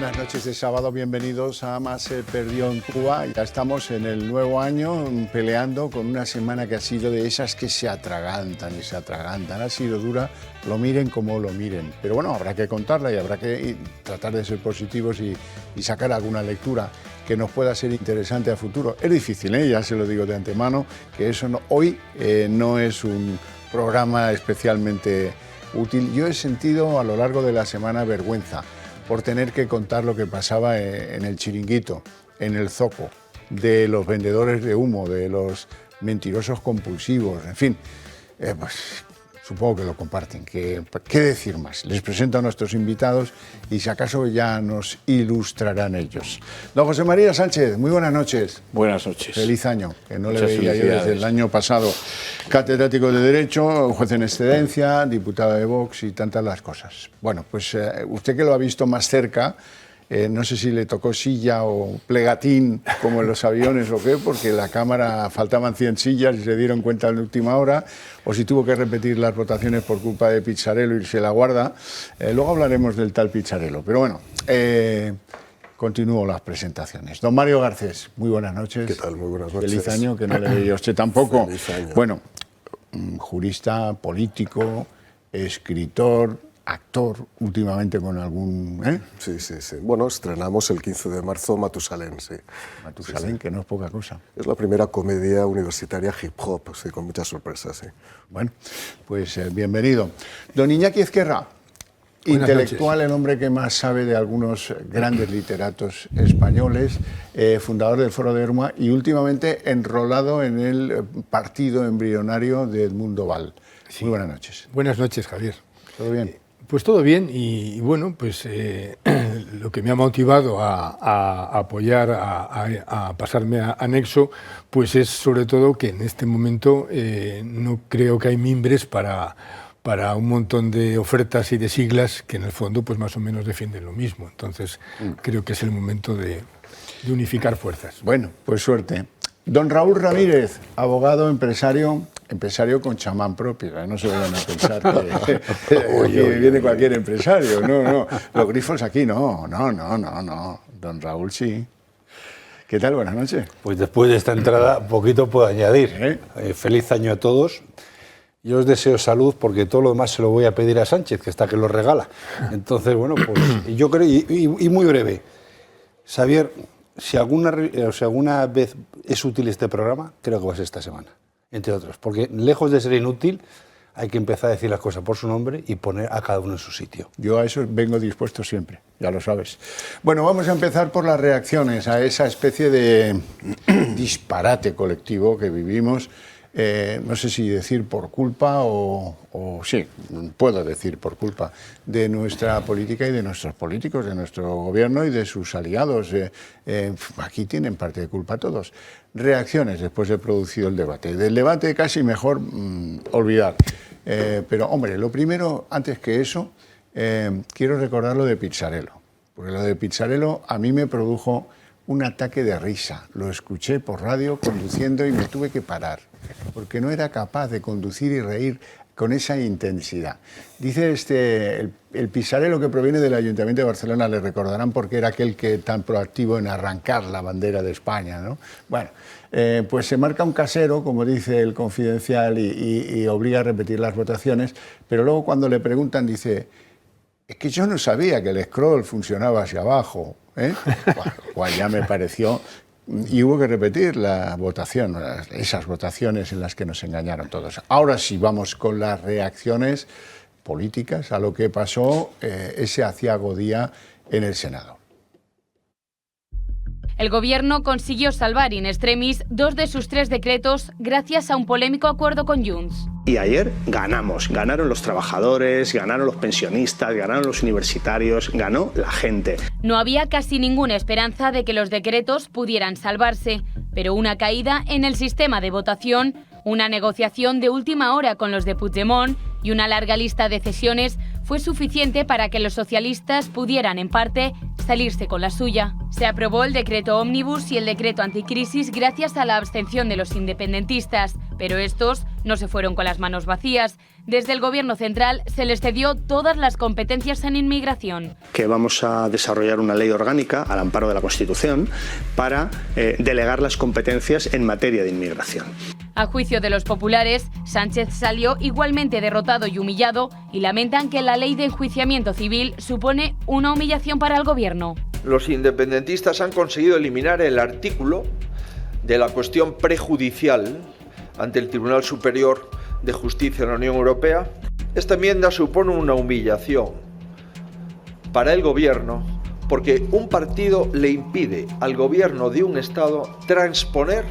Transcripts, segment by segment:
buenas noches de sábado, bienvenidos a Más se perdió en Cuba. Ya estamos en el nuevo año peleando con una semana que ha sido de esas que se atragantan y se atragantan. Ha sido dura, lo miren como lo miren. Pero bueno, habrá que contarla y habrá que tratar de ser positivos y sacar alguna lectura que nos pueda ser interesante a futuro. Es difícil, ya se lo digo de antemano, que eso hoy no es un programa especialmente útil. Yo he sentido a lo largo de la semana vergüenza por tener que contar lo que pasaba en el Chiringuito, en el Zoco, de los vendedores de humo, de los mentirosos compulsivos, en fin, pues supongo que lo comparten. ¿Qué decir más? Les presento a nuestros invitados y si acaso ya nos ilustrarán ellos. Don José María Sánchez, muy buenas noches. Buenas noches. Feliz año, que no le veía yo desde el año pasado. Catedrático de Derecho, juez en excedencia, diputada de Vox y tantas las cosas. Bueno, pues usted que lo ha visto más cerca, no sé si le tocó silla o plegatín, como en los aviones o qué, porque la Cámara faltaban 100 sillas y se dieron cuenta en la última hora, o si tuvo que repetir las votaciones por culpa de Pizzarello y se la guarda. Luego hablaremos del tal Pizzarello, pero bueno, continúo las presentaciones. Don Mario Garcés, muy buenas noches. ¿Qué tal? Muy buenas noches. Feliz año, que no le veía a usted tampoco. Feliz año. Bueno, jurista, político, escritor, actor, últimamente con algún... Sí. Bueno, estrenamos el 15 de marzo Matusalén, sí. Matusalén, sí. Que no es poca cosa. Es la primera comedia universitaria hip hop, sí, con muchas sorpresas, sí. Bueno, pues bienvenido. Don Iñaki Ezquerra, intelectual, el hombre que más sabe de algunos grandes literatos españoles, fundador del Foro de Ermua y últimamente enrolado en el partido embrionario de Edmundo Val. Sí. Muy buenas noches. Buenas noches, Javier. ¿Todo bien? Pues todo bien y bueno, pues lo que me ha motivado a apoyar, a pasarme a Nexo, pues es sobre todo que en este momento no creo que hay mimbres para un montón de ofertas y de siglas que en el fondo pues más o menos defienden lo mismo. Entonces creo que es el momento de unificar fuerzas. Bueno, pues suerte. Don Raúl Ramírez, abogado, empresario con chamán propio, no se vayan a pensar que viene cualquier empresario, no, los grifos aquí no, don Raúl sí. ¿Qué tal? Buenas noches. Pues después de esta entrada, poquito puedo añadir. Feliz año a todos. Yo os deseo salud porque todo lo demás se lo voy a pedir a Sánchez, que está que lo regala. Entonces, bueno, pues yo creo, y muy breve, Xavier, si alguna vez es útil este programa, creo que va a ser esta semana. Entre otros, porque lejos de ser inútil, hay que empezar a decir las cosas por su nombre y poner a cada uno en su sitio. Yo a eso vengo dispuesto siempre, ya lo sabes. Bueno, vamos a empezar por las reacciones a esa especie de disparate colectivo que vivimos. No sé si decir por culpa o sí, puedo decir por culpa de nuestra política y de nuestros políticos, de nuestro gobierno y de sus aliados. Aquí tienen parte de culpa todos. Reacciones después de producido el debate. Del debate casi mejor olvidar. Pero hombre, lo primero, antes que eso, quiero recordar lo de Pizzarello. Porque lo de Pizzarello a mí me produjo un ataque de risa. Lo escuché por radio conduciendo y me tuve que parar, porque no era capaz de conducir y reír con esa intensidad. Dice el Pizzarello, que proviene del Ayuntamiento de Barcelona, le recordarán porque era aquel que tan proactivo en arrancar la bandera de España, ¿no? Bueno, pues se marca un casero, como dice el Confidencial, y obliga a repetir las votaciones, pero luego cuando le preguntan dice: es que yo no sabía que el scroll funcionaba hacia abajo, cual ya me pareció, y hubo que repetir la votación, esas votaciones en las que nos engañaron todos. Ahora sí, vamos con las reacciones políticas a lo que pasó ese aciago día en el Senado. El Gobierno consiguió salvar in extremis 2 de sus 3 decretos gracias a un polémico acuerdo con Junts. Y ayer ganamos, ganaron los trabajadores, ganaron los pensionistas, ganaron los universitarios, ganó la gente. No había casi ninguna esperanza de que los decretos pudieran salvarse, pero una caída en el sistema de votación, una negociación de última hora con los de Puigdemont y una larga lista de cesiones fue suficiente para que los socialistas pudieran, en parte, salirse con la suya. Se aprobó el decreto ómnibus y el decreto anticrisis gracias a la abstención de los independentistas, Pero estos no se fueron con las manos vacías. Desde el Gobierno central se les cedió todas las competencias en inmigración. Que vamos a desarrollar una ley orgánica al amparo de la Constitución para delegar las competencias en materia de inmigración. A juicio de los populares, Sánchez salió igualmente derrotado y humillado y lamentan que la ley de enjuiciamiento civil supone una humillación para el Gobierno. Los independentistas han conseguido eliminar el artículo de la cuestión prejudicial ante el Tribunal Superior de Justicia de la Unión Europea. Esta enmienda supone una humillación para el Gobierno porque un partido le impide al Gobierno de un Estado transponer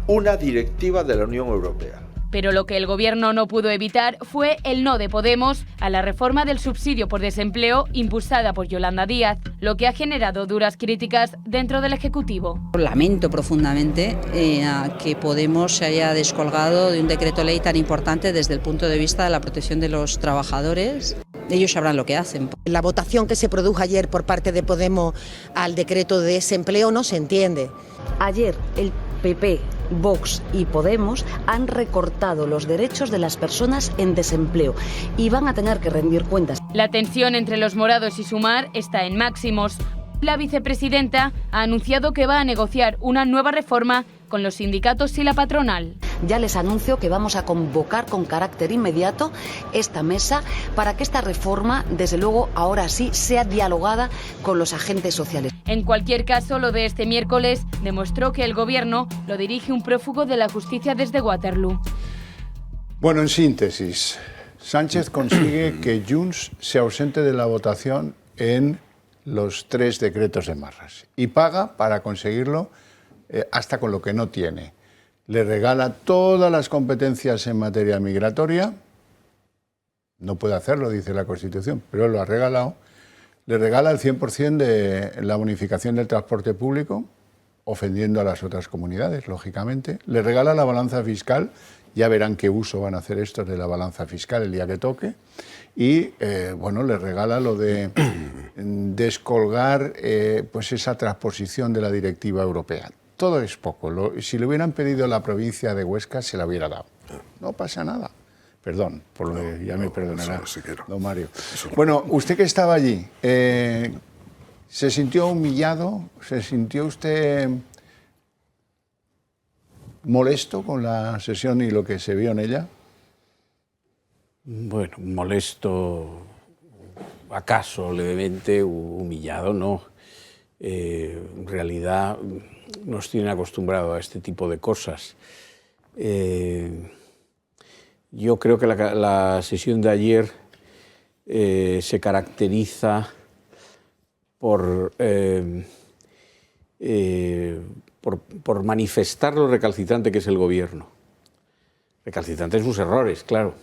una directiva de la Unión Europea. Pero lo que el Gobierno no pudo evitar fue el no de Podemos a la reforma del subsidio por desempleo impulsada por Yolanda Díaz, lo que ha generado duras críticas dentro del Ejecutivo. Lamento profundamente que Podemos se haya descolgado de un decreto ley tan importante desde el punto de vista de la protección de los trabajadores. Ellos sabrán lo que hacen. La votación que se produjo ayer por parte de Podemos al decreto de desempleo no se entiende. Ayer el PP, Vox y Podemos han recortado los derechos de las personas en desempleo y van a tener que rendir cuentas. La tensión entre los morados y Sumar está en máximos. La vicepresidenta ha anunciado que va a negociar una nueva reforma con los sindicatos y la patronal. Ya les anuncio que vamos a convocar con carácter inmediato esta mesa para que esta reforma, desde luego, ahora sí, sea dialogada con los agentes sociales. En cualquier caso, lo de este miércoles demostró que el Gobierno lo dirige un prófugo de la justicia desde Waterloo. Bueno, en síntesis, Sánchez consigue que Junts se ausente de la votación en los 3 decretos de Marras y paga para conseguirlo hasta con lo que no tiene. Le regala todas las competencias en materia migratoria, no puede hacerlo, dice la Constitución, pero lo ha regalado. Le regala el 100% de la bonificación del transporte público, ofendiendo a las otras comunidades, lógicamente. Le regala la balanza fiscal, ya verán qué uso van a hacer estos de la balanza fiscal el día que toque. Y, bueno, le regala lo de descolgar pues esa transposición de la directiva europea. Todo es poco. Si le hubieran pedido a la provincia de Huesca, se la hubiera dado. No pasa nada. Perdón, por lo que ya me perdonará, don Mario. Bueno, usted que estaba allí, ¿se sintió humillado? ¿Se sintió usted molesto con la sesión y lo que se vio en ella? Bueno, molesto, acaso levemente, humillado, no. En realidad nos tienen acostumbrados a este tipo de cosas. Yo creo que la sesión de ayer se caracteriza por manifestar lo recalcitrante que es el Gobierno. Recalcitrante en sus errores, claro.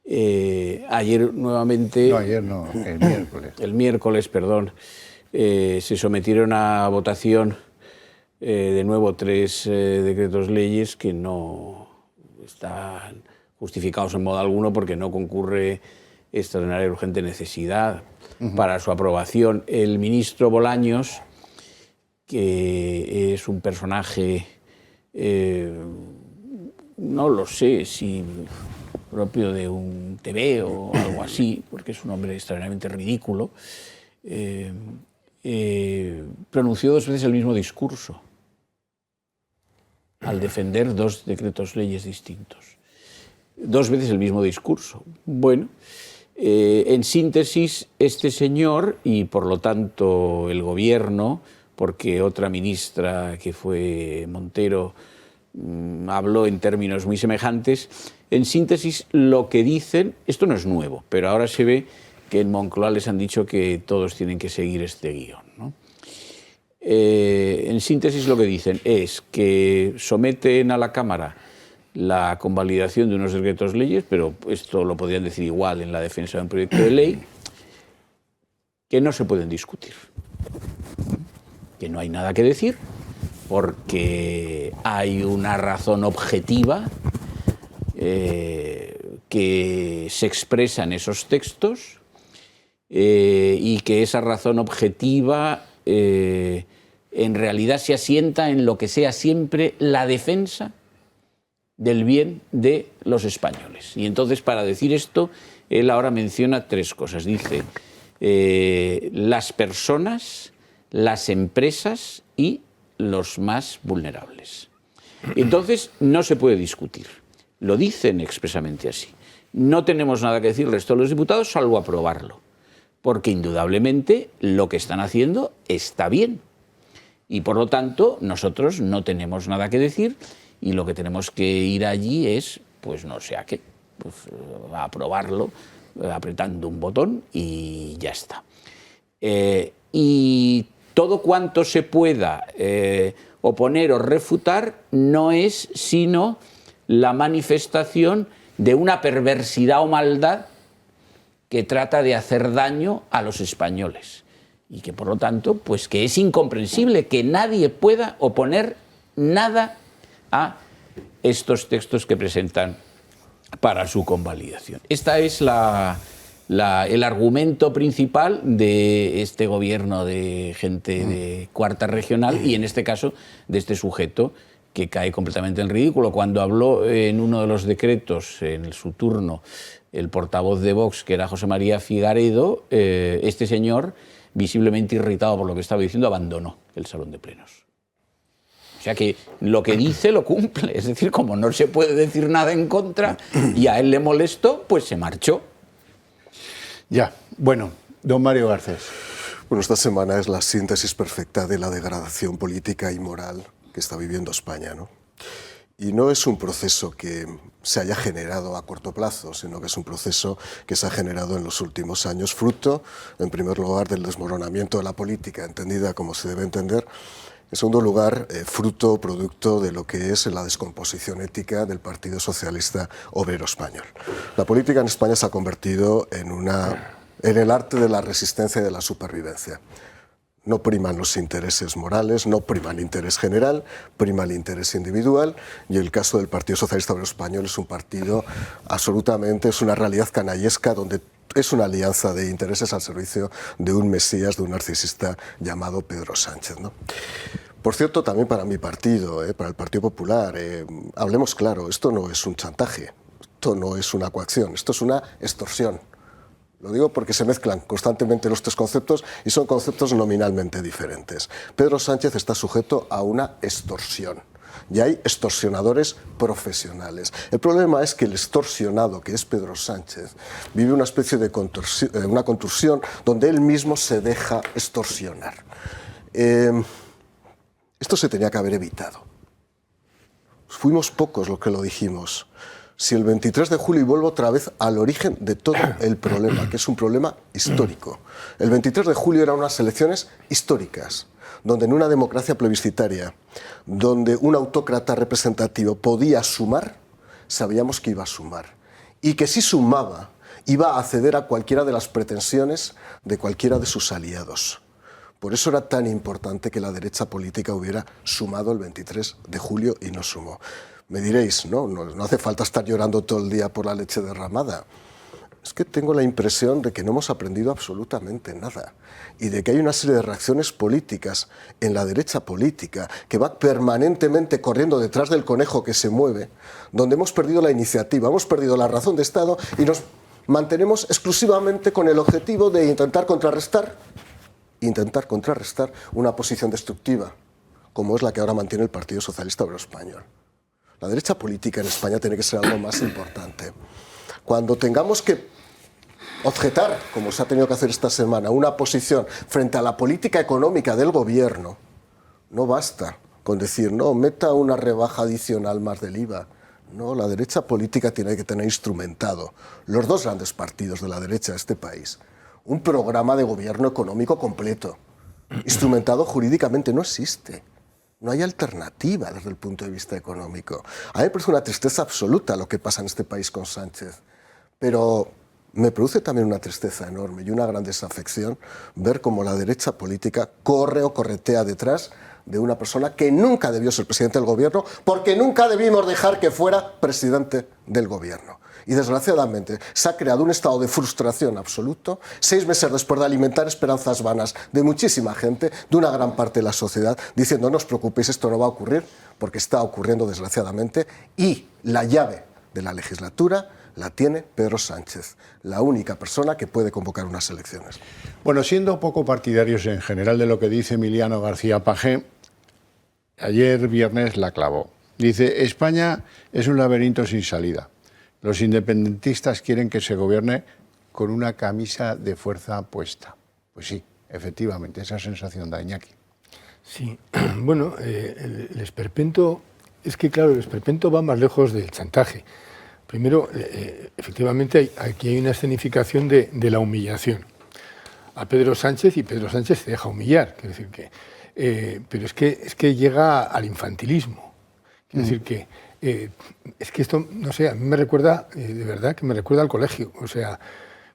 Ayer nuevamente... No, ayer no, el miércoles. El miércoles, perdón. Se sometieron a votación de nuevo 3 decretos leyes que no están justificados en modo alguno porque no concurre extraordinaria y urgente necesidad para su aprobación. El ministro Bolaños, que es un personaje, no lo sé si propio de un TV o algo así, porque es un hombre extraordinariamente ridículo, pronunció 2 veces el mismo discurso al defender 2 decretos leyes distintos. 2 veces el mismo discurso. Bueno, en síntesis, este señor y por lo tanto el Gobierno, porque otra ministra que fue Montero habló en términos muy semejantes, en síntesis lo que dicen, esto no es nuevo, pero ahora se ve que en Moncloa les han dicho que todos tienen que seguir este guión, ¿no? En síntesis lo que dicen es que someten a la Cámara la convalidación de unos decretos leyes, pero esto lo podrían decir igual en la defensa de un proyecto de ley, que no se pueden discutir, que no hay nada que decir, porque hay una razón objetiva que se expresa en esos textos y que esa razón objetiva en realidad se asienta en lo que sea siempre la defensa del bien de los españoles. Y entonces, para decir esto, él ahora menciona 3 cosas. Dice, las personas, las empresas y los más vulnerables. Entonces, no se puede discutir. Lo dicen expresamente así. No tenemos nada que decir el resto de los diputados, salvo aprobarlo. Porque indudablemente lo que están haciendo está bien. Y por lo tanto, nosotros no tenemos nada que decir y lo que tenemos que ir allí es, pues no sé a qué, pues, a aprobarlo apretando un botón y ya está. Y todo cuanto se pueda oponer o refutar no es sino la manifestación de una perversidad o maldad que trata de hacer daño a los españoles y que por lo tanto, pues que es incomprensible que nadie pueda oponer nada a estos textos que presentan para su convalidación. Esta es el argumento principal de este gobierno de gente de Cuarta Regional y en este caso de este sujeto que cae completamente en ridículo. Cuando habló en uno de los decretos, en su turno, el portavoz de Vox, que era José María Figaredo, este señor, visiblemente irritado por lo que estaba diciendo, abandonó el salón de plenos. O sea que lo que dice lo cumple. Es decir, como no se puede decir nada en contra y a él le molestó, pues se marchó. Ya, bueno, don Mario Garcés. Bueno, esta semana es la síntesis perfecta de la degradación política y moral que está viviendo España, ¿no? Y no es un proceso que se haya generado a corto plazo, sino que es un proceso que se ha generado en los últimos años, fruto, en primer lugar, del desmoronamiento de la política, entendida como se debe entender. En segundo lugar, fruto, producto de lo que es la descomposición ética del Partido Socialista Obrero Español. La política en España se ha convertido en el arte de la resistencia y de la supervivencia. No priman los intereses morales, no prima el interés general, prima el interés individual, y el caso del Partido Socialista Obrero Español es un partido absolutamente, es una realidad canallesca donde es una alianza de intereses al servicio de un mesías, de un narcisista llamado Pedro Sánchez, ¿no? Por cierto, también para mi partido, para el Partido Popular, hablemos claro, esto no es un chantaje, esto no es una coacción, esto es una extorsión. Lo digo porque se mezclan constantemente los 3 conceptos y son conceptos nominalmente diferentes. Pedro Sánchez está sujeto a una extorsión y hay extorsionadores profesionales. El problema es que el extorsionado, que es Pedro Sánchez, vive una especie de una contorsión donde él mismo se deja extorsionar. Esto se tenía que haber evitado. Fuimos pocos los que lo dijimos. Si el 23 de julio, y vuelvo otra vez al origen de todo el problema, que es un problema histórico. El 23 de julio eran unas elecciones históricas, donde en una democracia plebiscitaria, donde un autócrata representativo podía sumar, sabíamos que iba a sumar. Y que si sumaba, iba a ceder a cualquiera de las pretensiones de cualquiera de sus aliados. Por eso era tan importante que la derecha política hubiera sumado el 23 de julio y no sumó. Me diréis, no hace falta estar llorando todo el día por la leche derramada. Es que tengo la impresión de que no hemos aprendido absolutamente nada y de que hay una serie de reacciones políticas en la derecha política que va permanentemente corriendo detrás del conejo que se mueve, donde hemos perdido la iniciativa, hemos perdido la razón de Estado y nos mantenemos exclusivamente con el objetivo de intentar contrarrestar una posición destructiva, como es la que ahora mantiene el Partido Socialista Obrero Español. La derecha política en España tiene que ser algo más importante. Cuando tengamos que objetar, como se ha tenido que hacer esta semana, una posición frente a la política económica del gobierno, no basta con decir, no, meta una rebaja adicional más del IVA. No, la derecha política tiene que tener instrumentado, los 2 grandes partidos de la derecha de este país, un programa de gobierno económico completo. Instrumentado jurídicamente no existe. No hay alternativa desde el punto de vista económico. A mí me parece una tristeza absoluta lo que pasa en este país con Sánchez. Pero me produce también una tristeza enorme y una gran desafección ver cómo la derecha política corre o corretea detrás de una persona que nunca debió ser presidente del gobierno, porque nunca debimos dejar que fuera presidente del gobierno. Y desgraciadamente se ha creado un estado de frustración absoluto, 6 meses después de alimentar esperanzas vanas de muchísima gente, de una gran parte de la sociedad, diciendo no os preocupéis, esto no va a ocurrir, porque está ocurriendo desgraciadamente, y la llave de la legislatura la tiene Pedro Sánchez, la única persona que puede convocar unas elecciones. Bueno, siendo poco partidarios en general de lo que dice Emiliano García Paje, ayer viernes la clavó. Dice, España es un laberinto sin salida. Los independentistas quieren que se gobierne con una camisa de fuerza puesta. Pues sí, efectivamente, esa sensación da Iñaki. Sí, bueno, el esperpento, es que claro, el esperpento va más lejos del chantaje. Primero, efectivamente, aquí hay una escenificación de la humillación a Pedro Sánchez, y Pedro Sánchez se deja humillar. Quiero decir que, pero es que llega al infantilismo. Quiero decir que es que esto, no sé, a mí me recuerda, de verdad, que me recuerda al colegio. O sea,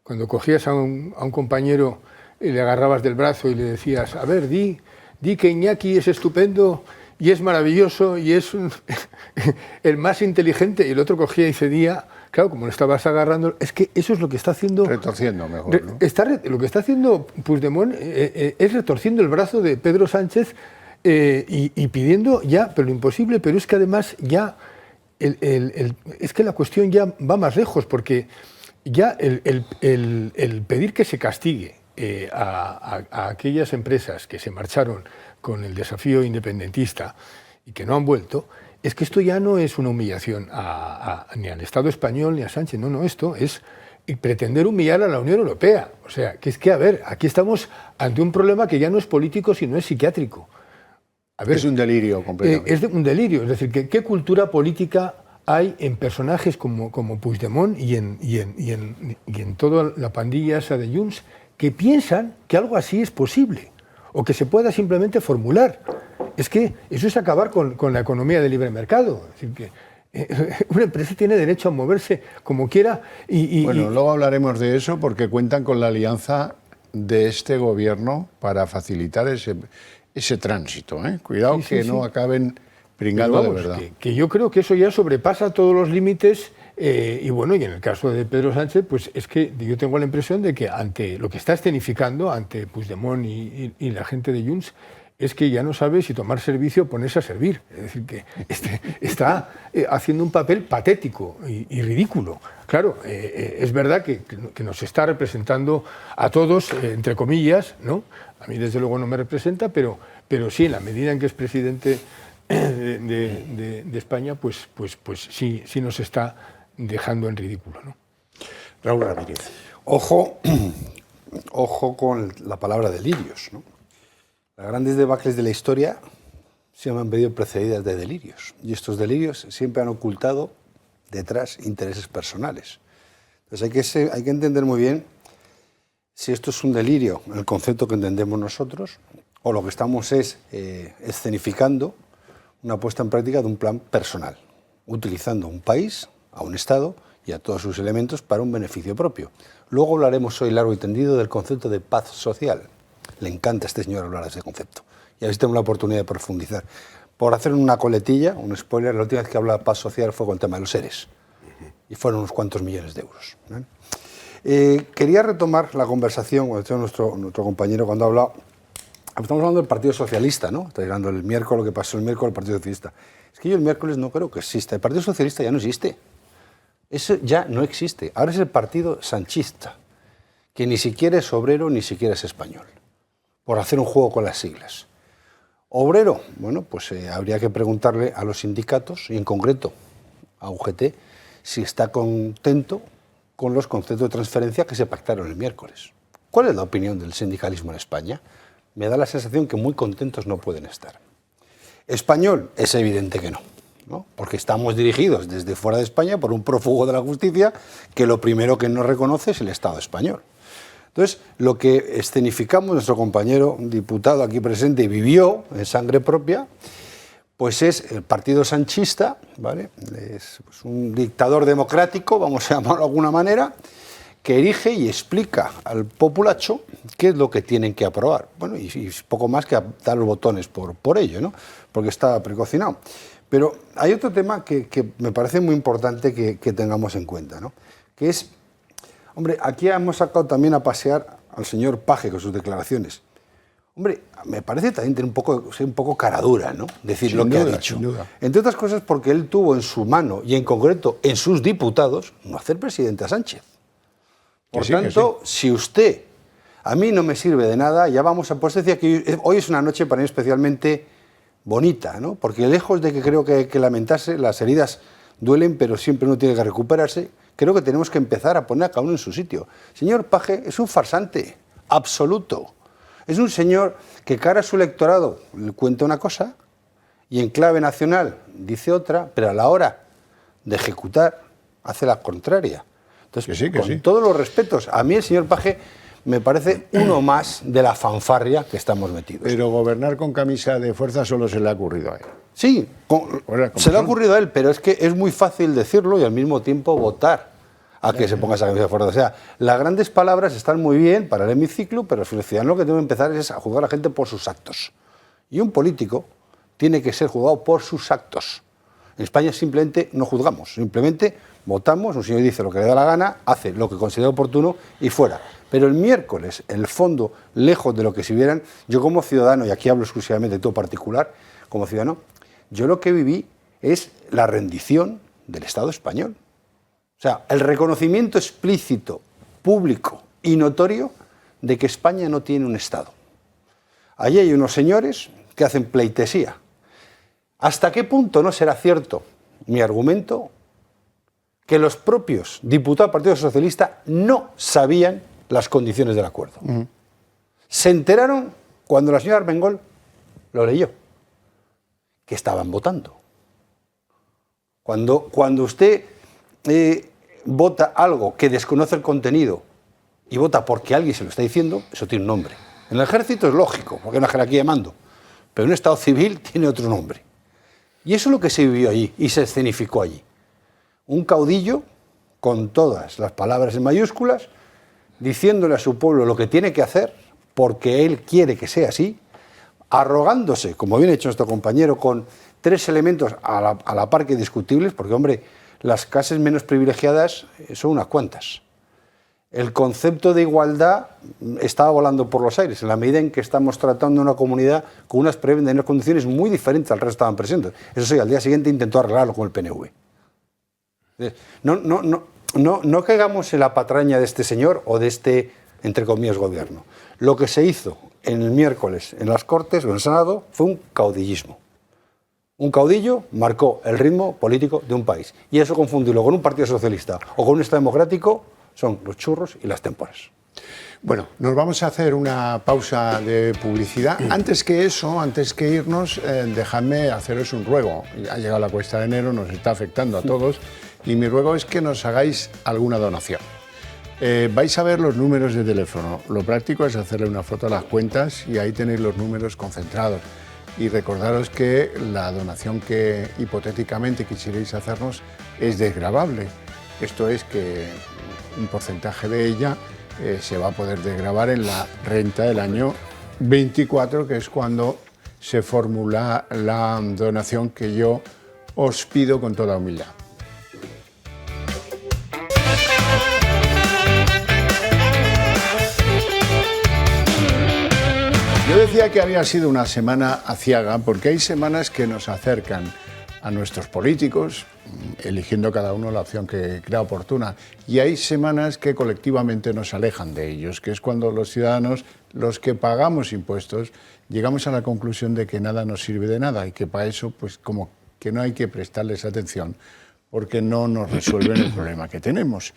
cuando cogías a un compañero y le agarrabas del brazo y le decías, a ver, di que Iñaki es estupendo y es maravilloso y es el más inteligente, y el otro cogía y cedía. Claro, como lo estabas agarrando, es que eso es lo que está haciendo... Retorciendo mejor, ¿no? Lo que está haciendo Puigdemont es retorciendo el brazo de Pedro Sánchez y pidiendo ya, pero lo imposible, pero es que además ya... es que la cuestión ya va más lejos, porque ya el pedir que se castigue a aquellas empresas que se marcharon con el desafío independentista y que no han vuelto, es que esto ya no es una humillación ni al Estado español ni a Sánchez, no, esto es pretender humillar a la Unión Europea. O sea, que es que, a ver, aquí estamos ante un problema que ya no es político, sino es psiquiátrico. A ver, es un delirio completamente. Es un delirio, es decir, ¿qué cultura política hay en personajes como Puigdemont y en toda la pandilla esa de Junts que piensan que algo así es posible o que se pueda simplemente formular? Es que eso es acabar con la economía de libre mercado. Es decir, que una empresa tiene derecho a moverse como quiera Bueno, luego hablaremos de eso, porque cuentan con la alianza de este gobierno para facilitar ese tránsito. Cuidado que no acaben pringando de verdad. Que yo creo que eso ya sobrepasa todos los límites. Y bueno, y en el caso de Pedro Sánchez, pues es que yo tengo la impresión de que ante lo que está escenificando, ante Puigdemont y la gente de Junts, es que ya no sabe si tomar servicio o ponerse a servir. Es decir, que está haciendo un papel patético y ridículo. Claro, es verdad que nos está representando a todos, entre comillas, ¿no? A mí desde luego no me representa, pero sí, en la medida en que es presidente de España, pues sí nos está dejando en ridículo, ¿no? Raúl Ramírez. Ojo con la palabra delirios, ¿no? Las grandes debacles de la historia se han venido precedidas de delirios, y estos delirios siempre han ocultado detrás intereses personales. Entonces hay que entender muy bien si esto es un delirio, el concepto que entendemos nosotros, o lo que estamos es escenificando una puesta en práctica de un plan personal, utilizando un país, a un Estado y a todos sus elementos para un beneficio propio. Luego hablaremos hoy largo y tendido del concepto de paz social. Le encanta a este señor hablar de ese concepto. Y a ver si tengo la oportunidad de profundizar. Por hacer una coletilla, un spoiler, la última vez que hablaba de paz social fue con el tema de los seres. Y fueron unos cuantos millones de euros. Quería retomar la conversación con nuestro compañero cuando ha hablado. Estamos hablando del Partido Socialista, ¿no? Está llegando el miércoles, lo que pasó el miércoles, el Partido Socialista. Es que yo el miércoles no creo que exista. El Partido Socialista ya no existe. Eso ya no existe. Ahora es el Partido Sanchista, que ni siquiera es obrero, ni siquiera es español, por hacer un juego con las siglas. Obrero, bueno, pues habría que preguntarle a los sindicatos, y en concreto a UGT, si está contento con los conceptos de transferencia que se pactaron el miércoles. ¿Cuál es la opinión del sindicalismo en España? Me da la sensación que muy contentos no pueden estar. Español, es evidente que no, ¿no? Porque estamos dirigidos desde fuera de España por un prófugo de la justicia que lo primero que nos reconoce es el Estado español. Entonces, lo que escenificamos, nuestro compañero diputado aquí presente vivió en sangre propia, pues es el Partido Sanchista, ¿vale? Es un dictador democrático, vamos a llamarlo de alguna manera, que erige y explica al populacho qué es lo que tienen que aprobar. Bueno, y poco más que dar los botones por ello, ¿no? Porque está precocinado. Pero hay otro tema que me parece muy importante que tengamos en cuenta, ¿no? Que es, hombre, aquí hemos sacado también a pasear al señor Paje con sus declaraciones. Hombre, me parece también tener un poco caradura, ¿no? Decir lo que ha dicho. Sin duda. Entre otras cosas porque él tuvo en su mano, y en concreto en sus diputados, no hacer presidente a Sánchez. Por tanto, si usted a mí no me sirve de nada, ya vamos a... Pues decía que hoy es una noche para mí especialmente bonita, ¿no? Porque lejos de que creo que hay que lamentarse, las heridas duelen, pero siempre uno tiene que recuperarse, creo que tenemos que empezar a poner a cada uno en su sitio. Señor Paje es un farsante absoluto. Es un señor que cara a su electorado le cuenta una cosa y en clave nacional dice otra, pero a la hora de ejecutar hace la contraria. Entonces, con todos los respetos, a mí el señor Paje me parece uno más de la fanfarria que estamos metidos. Pero gobernar con camisa de fuerza solo se le ha ocurrido a él. Sí, se le ha ocurrido a él, pero es que es muy fácil decirlo y al mismo tiempo votar a que se ponga esa camisa de fuerza. O sea, las grandes palabras están muy bien para el hemiciclo, pero el ciudadano lo que debe empezar es a juzgar a la gente por sus actos. Y un político tiene que ser juzgado por sus actos. En España simplemente no juzgamos, simplemente votamos, un señor dice lo que le da la gana, hace lo que considera oportuno y fuera. Pero el miércoles, en el fondo, lejos de lo que si vieran, yo como ciudadano, y aquí hablo exclusivamente de todo particular, como ciudadano, yo lo que viví es la rendición del Estado español. O sea, el reconocimiento explícito, público y notorio de que España no tiene un Estado. Allí hay unos señores que hacen pleitesía. ¿Hasta qué punto no será cierto mi argumento que los propios diputados del Partido Socialista no sabían las condiciones del acuerdo? Se enteraron cuando la señora Armengol lo leyó, que estaban votando. Cuando usted vota algo que desconoce el contenido y vota porque alguien se lo está diciendo, eso tiene un nombre. En el ejército es lógico, porque hay una jerarquía de mando, pero en un Estado civil tiene otro nombre. Y eso es lo que se vivió allí y se escenificó allí. Un caudillo, con todas las palabras en mayúsculas, diciéndole a su pueblo lo que tiene que hacer, porque él quiere que sea así, arrogándose, como bien ha hecho nuestro compañero, con tres elementos a la par que discutibles, porque, hombre, las clases menos privilegiadas son unas cuantas. El concepto de igualdad estaba volando por los aires, en la medida en que estamos tratando una comunidad con unas condiciones muy diferentes al resto que estaban presentes. Eso sí, al día siguiente intentó arreglarlo con el PNV. No caigamos en la patraña de este señor o de este, entre comillas, gobierno. Lo que se hizo en el miércoles en las Cortes o en el Senado fue un caudillismo. Un caudillo marcó el ritmo político de un país. Y eso confundirlo con un partido socialista o con un Estado democrático son los churros y las témporas. Bueno, nos vamos a hacer una pausa de publicidad. Antes que eso, antes que irnos, dejadme haceros un ruego. Ha llegado la cuesta de enero, nos está afectando a todos, y mi ruego es que nos hagáis alguna donación. Vais a ver los números de teléfono. Lo práctico es hacerle una foto a las cuentas y ahí tenéis los números concentrados. Y recordaros que la donación que hipotéticamente quisierais hacernos es desgravable. Esto es que un porcentaje de ella se va a poder desgravar en la renta del año 24, que es cuando se formula la donación que yo os pido con toda humildad. Yo decía que había sido una semana aciaga porque hay semanas que nos acercan a nuestros políticos, eligiendo cada uno la opción que crea oportuna, y hay semanas que colectivamente nos alejan de ellos, que es cuando los ciudadanos, los que pagamos impuestos, llegamos a la conclusión de que nada nos sirve de nada y que para eso pues como que no hay que prestarles atención porque no nos resuelven el problema que tenemos.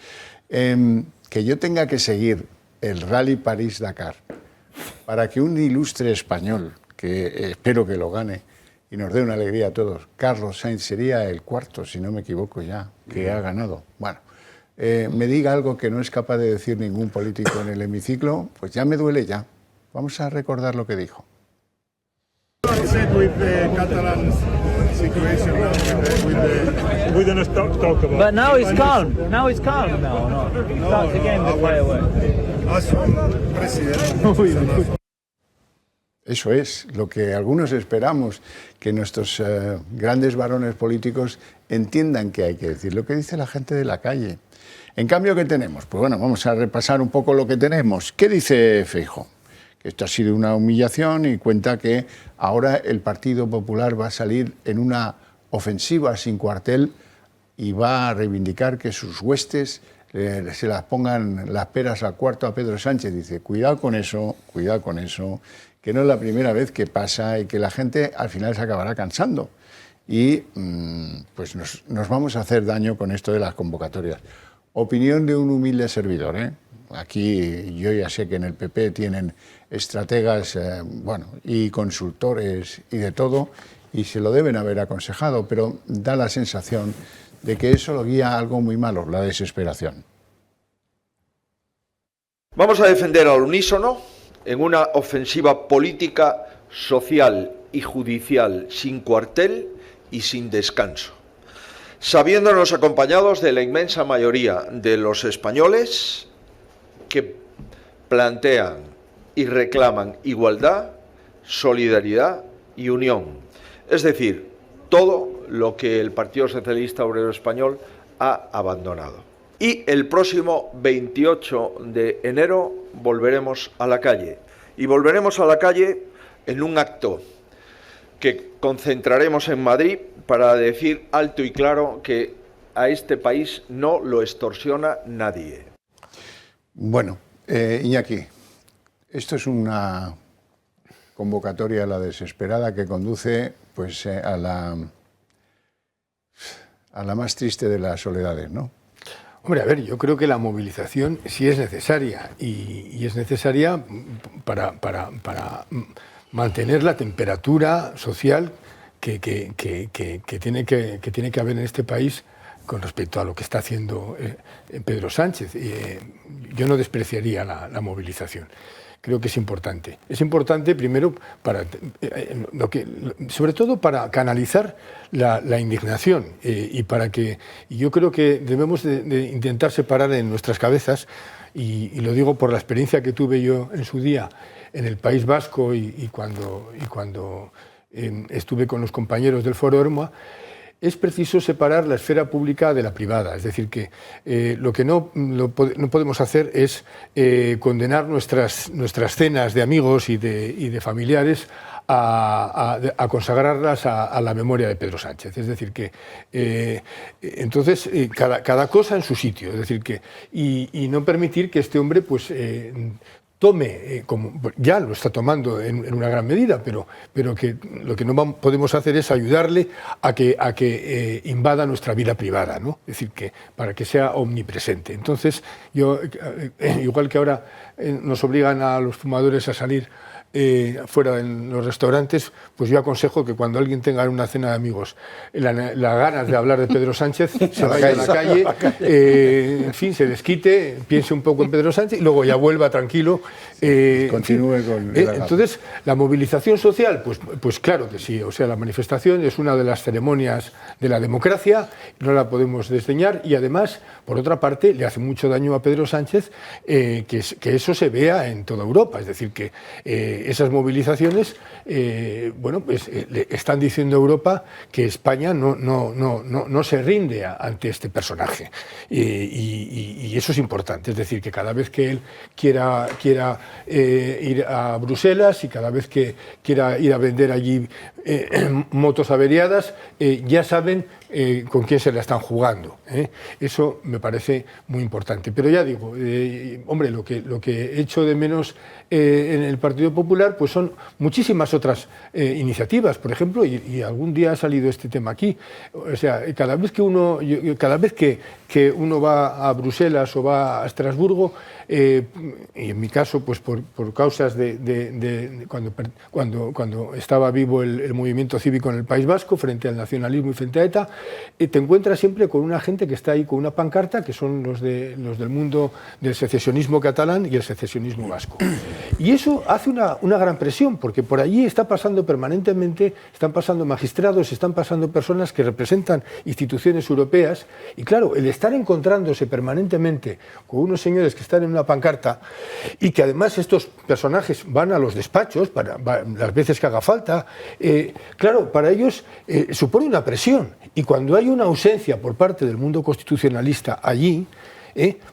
Que yo tenga que seguir el Rally París-Dakar para que un ilustre español, que espero que lo gane y nos dé una alegría a todos, Carlos Sainz, sería el cuarto, si no me equivoco ya, que ha ganado. Bueno, me diga algo que no es capaz de decir ningún político en el hemiciclo, pues ya me duele ya. Vamos a recordar lo que dijo. upset with the Catalan situation now. We don't talk about. But now it's calm. Now it's calm. No. Starts again the firework. As un presidente. Eso es lo que algunos esperamos, que nuestros grandes varones políticos entiendan que hay que decir, lo que dice la gente de la calle. En cambio, ¿qué tenemos? Pues bueno, vamos a repasar un poco lo que tenemos. ¿Qué dice Feijóo? Que esto ha sido una humillación y cuenta que ahora el Partido Popular va a salir en una ofensiva sin cuartel y va a reivindicar que sus huestes se las pongan las peras al cuarto a Pedro Sánchez. Dice, cuidado con eso, que no es la primera vez que pasa y que la gente al final se acabará cansando. Y pues nos vamos a hacer daño con esto de las convocatorias. Opinión de un humilde servidor, ¿eh? Aquí yo ya sé que en el PP tienen estrategas y consultores y de todo, y se lo deben haber aconsejado, pero da la sensación de que eso lo guía a algo muy malo, la desesperación. Vamos a defender al unísono en una ofensiva política, social y judicial sin cuartel y sin descanso, sabiéndonos acompañados de la inmensa mayoría de los españoles que plantean y reclaman igualdad, solidaridad y unión. Es decir, todo lo que el Partido Socialista Obrero Español ha abandonado. Y el próximo 28 de enero volveremos a la calle. Y volveremos a la calle en un acto que concentraremos en Madrid para decir alto y claro que a este país no lo extorsiona nadie. Bueno, Iñaki, esto es una convocatoria a la desesperada que conduce pues, a la más triste de las soledades, ¿no? Hombre, a ver, yo creo que la movilización sí es necesaria y es necesaria para mantener la temperatura social que tiene que haber en este país con respecto a lo que está haciendo Pedro Sánchez. Yo no despreciaría la movilización. Creo que es importante. Es importante primero sobre todo para canalizar la indignación y yo creo que debemos de intentar separar en nuestras cabezas, y lo digo por la experiencia que tuve yo en su día en el País Vasco y cuando estuve con los compañeros del Foro Ermua. Es preciso separar la esfera pública de la privada, es decir, que lo que no podemos hacer es condenar nuestras cenas de amigos y de familiares a consagrarlas a la memoria de Pedro Sánchez. Es decir, que entonces cada cosa en su sitio, es decir, que y no permitir que este hombre pues tome, como ya lo está tomando en una gran medida, pero que lo que no podemos hacer es ayudarle a que invada nuestra vida privada, ¿no? Es decir, que para que sea omnipresente. Entonces, igual que ahora nos obligan a los fumadores a salir fuera en los restaurantes, pues yo aconsejo que cuando alguien tenga una cena de amigos las ganas de hablar de Pedro Sánchez, se vaya a la calle, en fin, se desquite, piense un poco en Pedro Sánchez y luego ya vuelva tranquilo. Continúe con entonces, la movilización social, pues claro que sí. O sea, la manifestación es una de las ceremonias de la democracia, no la podemos desdeñar, y además, por otra parte, le hace mucho daño a Pedro Sánchez que eso se vea en toda Europa. Es decir, que esas movilizaciones le están diciendo a Europa que España no se rinde ante este personaje, y eso es importante. Es decir, que cada vez que él quiera ir a Bruselas y cada vez que quiera ir a vender allí motos averiadas, ya saben con quién se la están jugando. Eso me parece muy importante. Pero ya digo, hombre, lo que echo de menos en el Partido Popular pues son muchísimas otras iniciativas, por ejemplo, y algún día ha salido este tema aquí. O sea, cada vez que uno va a Bruselas o va a Estrasburgo, y en mi caso pues por causas de cuando estaba vivo el movimiento cívico en el País Vasco frente al nacionalismo y frente a ETA, te encuentras siempre con una gente que está ahí con una pancarta, que son los del mundo del secesionismo catalán y el secesionismo vasco. Y eso hace una gran presión, porque por allí está pasando permanentemente, están pasando magistrados, están pasando personas que representan instituciones europeas, y claro, el estar encontrándose permanentemente con unos señores que están en una pancarta, y que además estos personajes van a los despachos las veces que haga falta, claro, para ellos supone una presión, y cuando hay una ausencia por parte del mundo constitucionalista allí,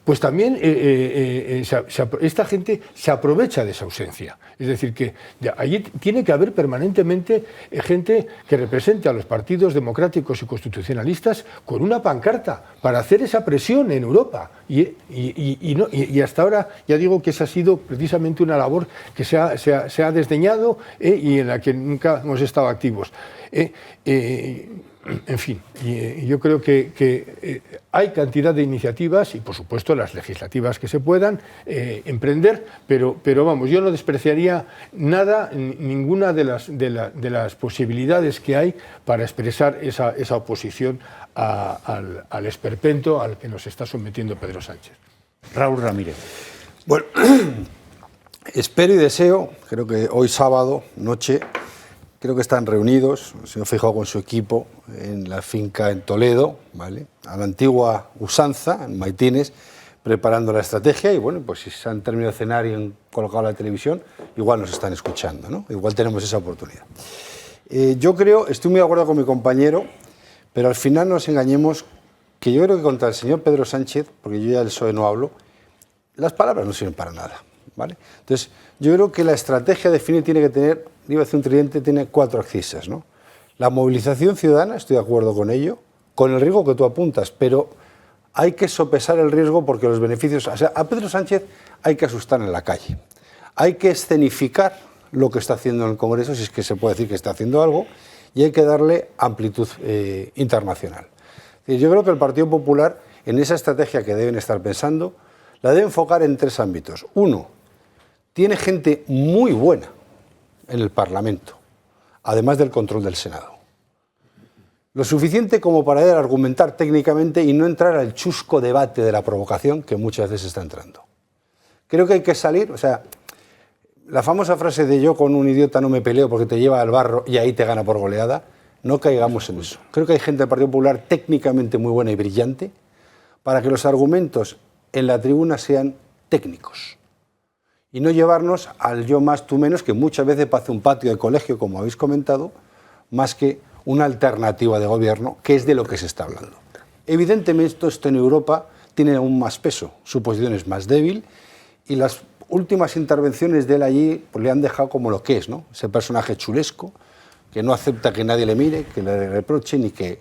pues también esta gente se aprovecha de esa ausencia. Es decir, que allí tiene que haber permanentemente gente que represente a los partidos democráticos y constitucionalistas con una pancarta para hacer esa presión en Europa. Y hasta ahora ya digo que esa ha sido precisamente una labor que se ha desdeñado y en la que nunca hemos estado activos. En fin, yo creo que hay cantidad de iniciativas y, por supuesto, las legislativas que se puedan emprender, pero vamos, yo no despreciaría nada, ninguna de las posibilidades que hay para expresar esa oposición al esperpento al que nos está sometiendo Pedro Sánchez. Raúl Ramírez. Bueno, espero y deseo, creo que hoy sábado, noche, creo que están reunidos, el señor Feijóo con su equipo, en la finca en Toledo, ¿vale?, a la antigua usanza, en Maitines, preparando la estrategia, y bueno, pues si se han terminado de cenar y han colocado la televisión, igual nos están escuchando, ¿no? Igual tenemos esa oportunidad. Yo creo, estoy muy de acuerdo con mi compañero, pero al final no nos engañemos, que yo creo que contra el señor Pedro Sánchez, porque yo ya del PSOE no hablo, las palabras no sirven para nada, ¿vale? Entonces, yo creo que la estrategia definida tiene que tener, iba a decir un tridente, tiene 4 axis, ¿no? La movilización ciudadana, estoy de acuerdo con ello, con el riesgo que tú apuntas, pero hay que sopesar el riesgo porque los beneficios... O sea, a Pedro Sánchez hay que asustar en la calle, hay que escenificar lo que está haciendo en el Congreso, si es que se puede decir que está haciendo algo, y hay que darle amplitud internacional. Yo creo que el Partido Popular, en esa estrategia que deben estar pensando, la debe enfocar en 3 ámbitos. 1, tiene gente muy buena en el Parlamento, además del control del Senado. Lo suficiente como para él argumentar técnicamente y no entrar al chusco debate de la provocación que muchas veces está entrando. Creo que hay que salir, o sea, la famosa frase de yo con un idiota no me peleo porque te lleva al barro y ahí te gana por goleada, no caigamos en eso. Creo que hay gente del Partido Popular técnicamente muy buena y brillante para que los argumentos en la tribuna sean técnicos y no llevarnos al yo más, tú menos, que muchas veces parece un patio de colegio, como habéis comentado, más que una alternativa de gobierno, que es de lo que se está hablando. Evidentemente esto en Europa tiene aún más peso, su posición es más débil y las últimas intervenciones de él allí pues, le han dejado como lo que es, ¿no? Ese personaje chulesco que no acepta que nadie le mire, que le reproche ni que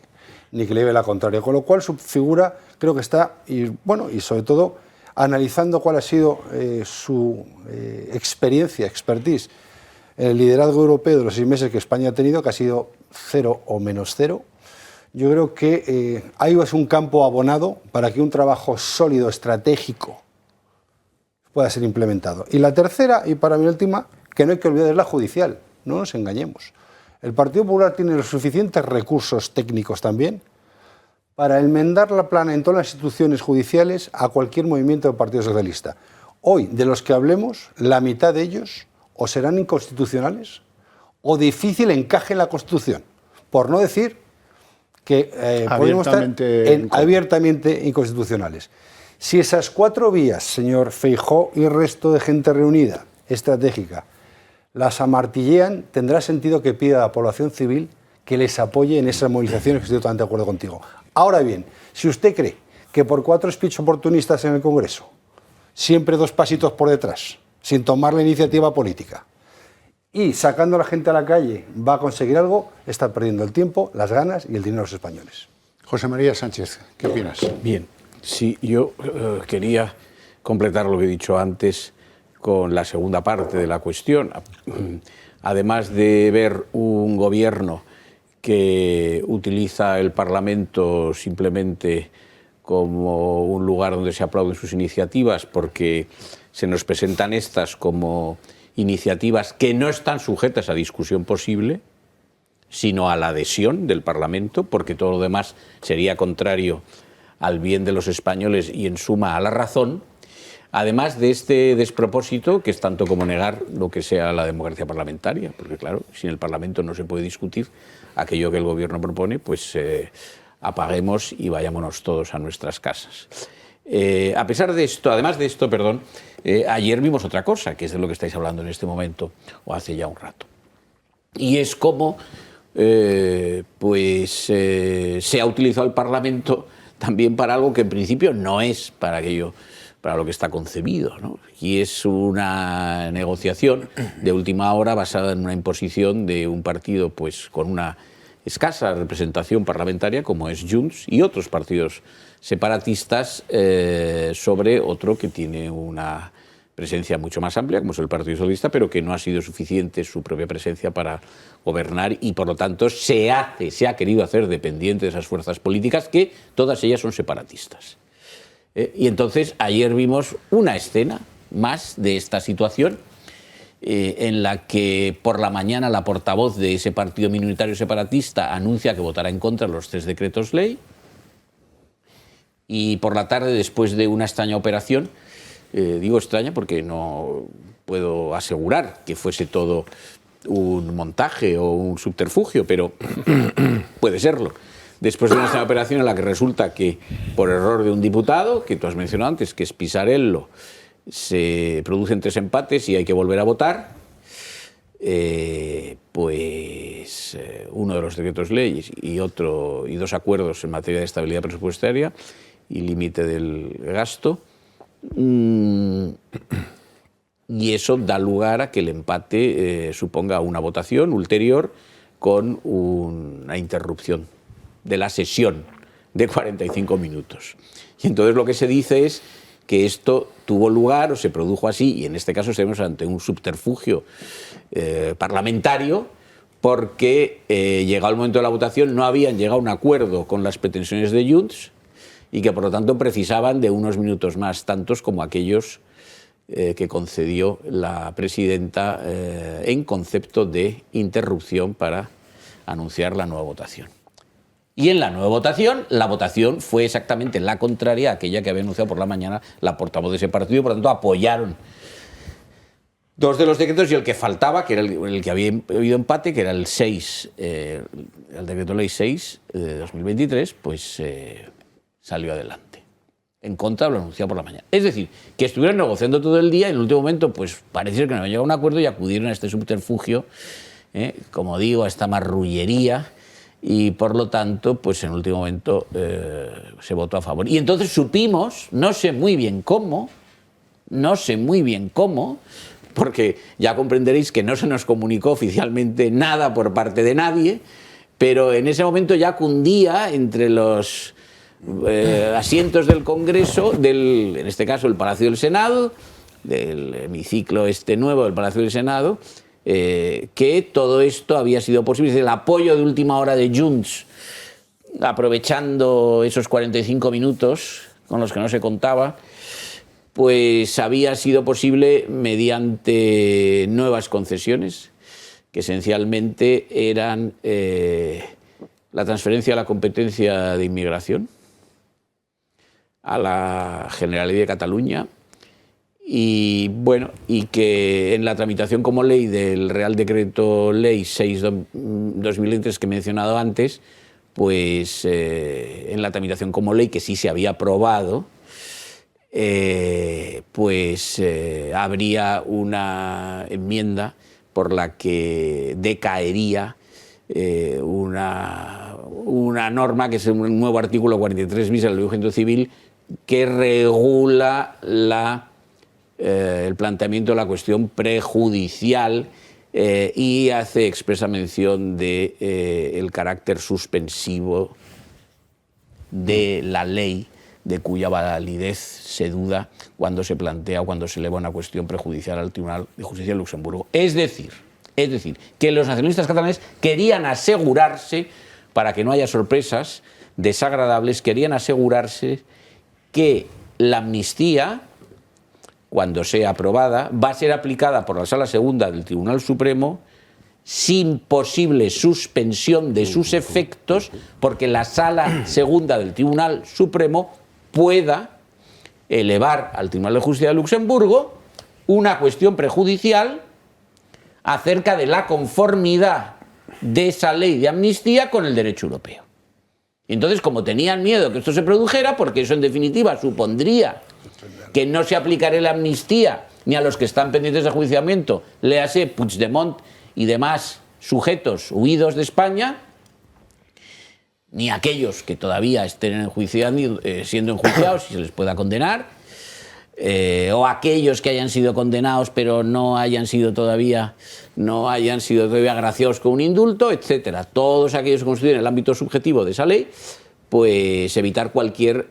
le lleve la contraria. Con lo cual su figura creo que está, y bueno, y sobre todo analizando cuál ha sido su expertise en el liderazgo europeo de los 6 meses que España ha tenido, que ha sido 0 o menos 0, yo creo que ahí es un campo abonado para que un trabajo sólido, estratégico, pueda ser implementado. Y la tercera, y para mi última, que no hay que olvidar, es la judicial, no nos engañemos. El Partido Popular tiene los suficientes recursos técnicos también para enmendar la plana en todas las instituciones judiciales a cualquier movimiento del Partido Socialista. Hoy, de los que hablemos, la mitad de ellos o serán inconstitucionales o difícil encaje en la Constitución, por no decir que podemos estar abiertamente inconstitucionales. Si esas 4 vías, señor Feijóo y resto de gente reunida, estratégica, las amartillean, tendrá sentido que pida a la población civil que les apoye en esas movilizaciones, que estoy totalmente de acuerdo contigo. Ahora bien, si usted cree que por 4 speech oportunistas en el Congreso, siempre 2 pasitos por detrás, sin tomar la iniciativa política, y sacando a la gente a la calle va a conseguir algo, está perdiendo el tiempo, las ganas y el dinero de los españoles. José María Sánchez, ¿qué opinas? Bien, sí, yo quería completar lo que he dicho antes con la segunda parte de la cuestión. Además de ver un gobierno que utiliza el Parlamento simplemente como un lugar donde se aplauden sus iniciativas porque se nos presentan estas como iniciativas que no están sujetas a discusión posible, sino a la adhesión del Parlamento, porque todo lo demás sería contrario al bien de los españoles y, en suma, a la razón. Además de este despropósito, que es tanto como negar lo que sea la democracia parlamentaria, porque claro, sin el Parlamento no se puede discutir aquello que el Gobierno propone, pues apaguemos y vayámonos todos a nuestras casas. A pesar de esto, además de esto, ayer vimos otra cosa, que es de lo que estáis hablando en este momento, o hace ya un rato. Y es cómo se ha utilizado el Parlamento también para algo que en principio no es para lo que está concebido, ¿no? Y es una negociación de última hora basada en una imposición de un partido pues con una escasa representación parlamentaria como es Junts y otros partidos separatistas sobre otro que tiene una presencia mucho más amplia, como es el Partido Socialista, pero que no ha sido suficiente su propia presencia para gobernar y, por lo tanto, se ha querido hacer dependiente de esas fuerzas políticas, que todas ellas son separatistas. Y entonces, ayer vimos una escena más de esta situación, en la que por la mañana la portavoz de ese partido minoritario separatista anuncia que votará en contra de los 3 decretos ley, y por la tarde, después de una extraña operación, digo extraña porque no puedo asegurar que fuese todo un montaje o un subterfugio, pero puede serlo. Después de una extraña operación en la que resulta que, por error de un diputado, que tú has mencionado antes, que es Pisarello, se producen 3 empates y hay que volver a votar, uno de los decretos leyes y 2 acuerdos en materia de estabilidad presupuestaria y límite del gasto, y eso da lugar a que el empate suponga una votación ulterior con una interrupción de la sesión de 45 minutos. Y entonces lo que se dice es que esto tuvo lugar o se produjo así, y en este caso estamos ante un subterfugio parlamentario, porque llegado el momento de la votación no habían llegado a un acuerdo con las pretensiones de Junts y que por lo tanto precisaban de unos minutos más, tantos como aquellos que concedió la presidenta en concepto de interrupción para anunciar la nueva votación. Y en la nueva votación, la votación fue exactamente la contraria a aquella que había anunciado por la mañana la portavoz de ese partido, y por lo tanto apoyaron 2 de los decretos y el que faltaba, que era el que había habido empate, que era el 6, el decreto ley 6 de 2023, pues salió adelante, en contra de lo anunciado por la mañana. Es decir, que estuvieron negociando todo el día y en el último momento pues parece ser que no habían llegado a un acuerdo y acudieron a este subterfugio, como digo, a esta marrullería, y por lo tanto pues en el último momento se votó a favor. Y entonces supimos, no sé muy bien cómo, porque ya comprenderéis que no se nos comunicó oficialmente nada por parte de nadie, pero en ese momento ya cundía entre los asientos del Congreso, en este caso el Palacio del Senado, del hemiciclo nuevo del Palacio del Senado, que todo esto había sido posible. Es decir, el apoyo de última hora de Junts, aprovechando esos 45 minutos con los que no se contaba, pues había sido posible mediante nuevas concesiones, que esencialmente eran la transferencia de la competencia de inmigración a la Generalidad de Cataluña, y bueno, y que en la tramitación como ley del Real Decreto Ley 6/2023 que he mencionado antes, pues en la tramitación como ley, que sí se había aprobado, habría una enmienda por la que decaería una norma, que es un nuevo artículo 43 bis del Reglamento Civil, que regula el planteamiento de la cuestión prejudicial y hace expresa mención de el carácter suspensivo de la ley, de cuya validez se duda cuando se plantea o cuando se eleva una cuestión prejudicial al Tribunal de Justicia de Luxemburgo. Es decir, que los nacionalistas catalanes querían asegurarse, para que no haya sorpresas desagradables, querían asegurarse que la amnistía, cuando sea aprobada, va a ser aplicada por la Sala Segunda del Tribunal Supremo sin posible suspensión de sus efectos, porque la Sala Segunda del Tribunal Supremo pueda elevar al Tribunal de Justicia de Luxemburgo una cuestión prejudicial acerca de la conformidad de esa ley de amnistía con el derecho europeo. Y entonces, como tenían miedo que esto se produjera, porque eso en definitiva supondría que no se aplicaría la amnistía ni a los que están pendientes de enjuiciamiento, léase Puigdemont y demás sujetos huidos de España, ni a aquellos que todavía estén siendo enjuiciados y se les pueda condenar, o aquellos que hayan sido condenados pero no hayan sido todavía agraciados con un indulto, etcétera. Todos aquellos que constituyen el ámbito subjetivo de esa ley, pues evitar cualquier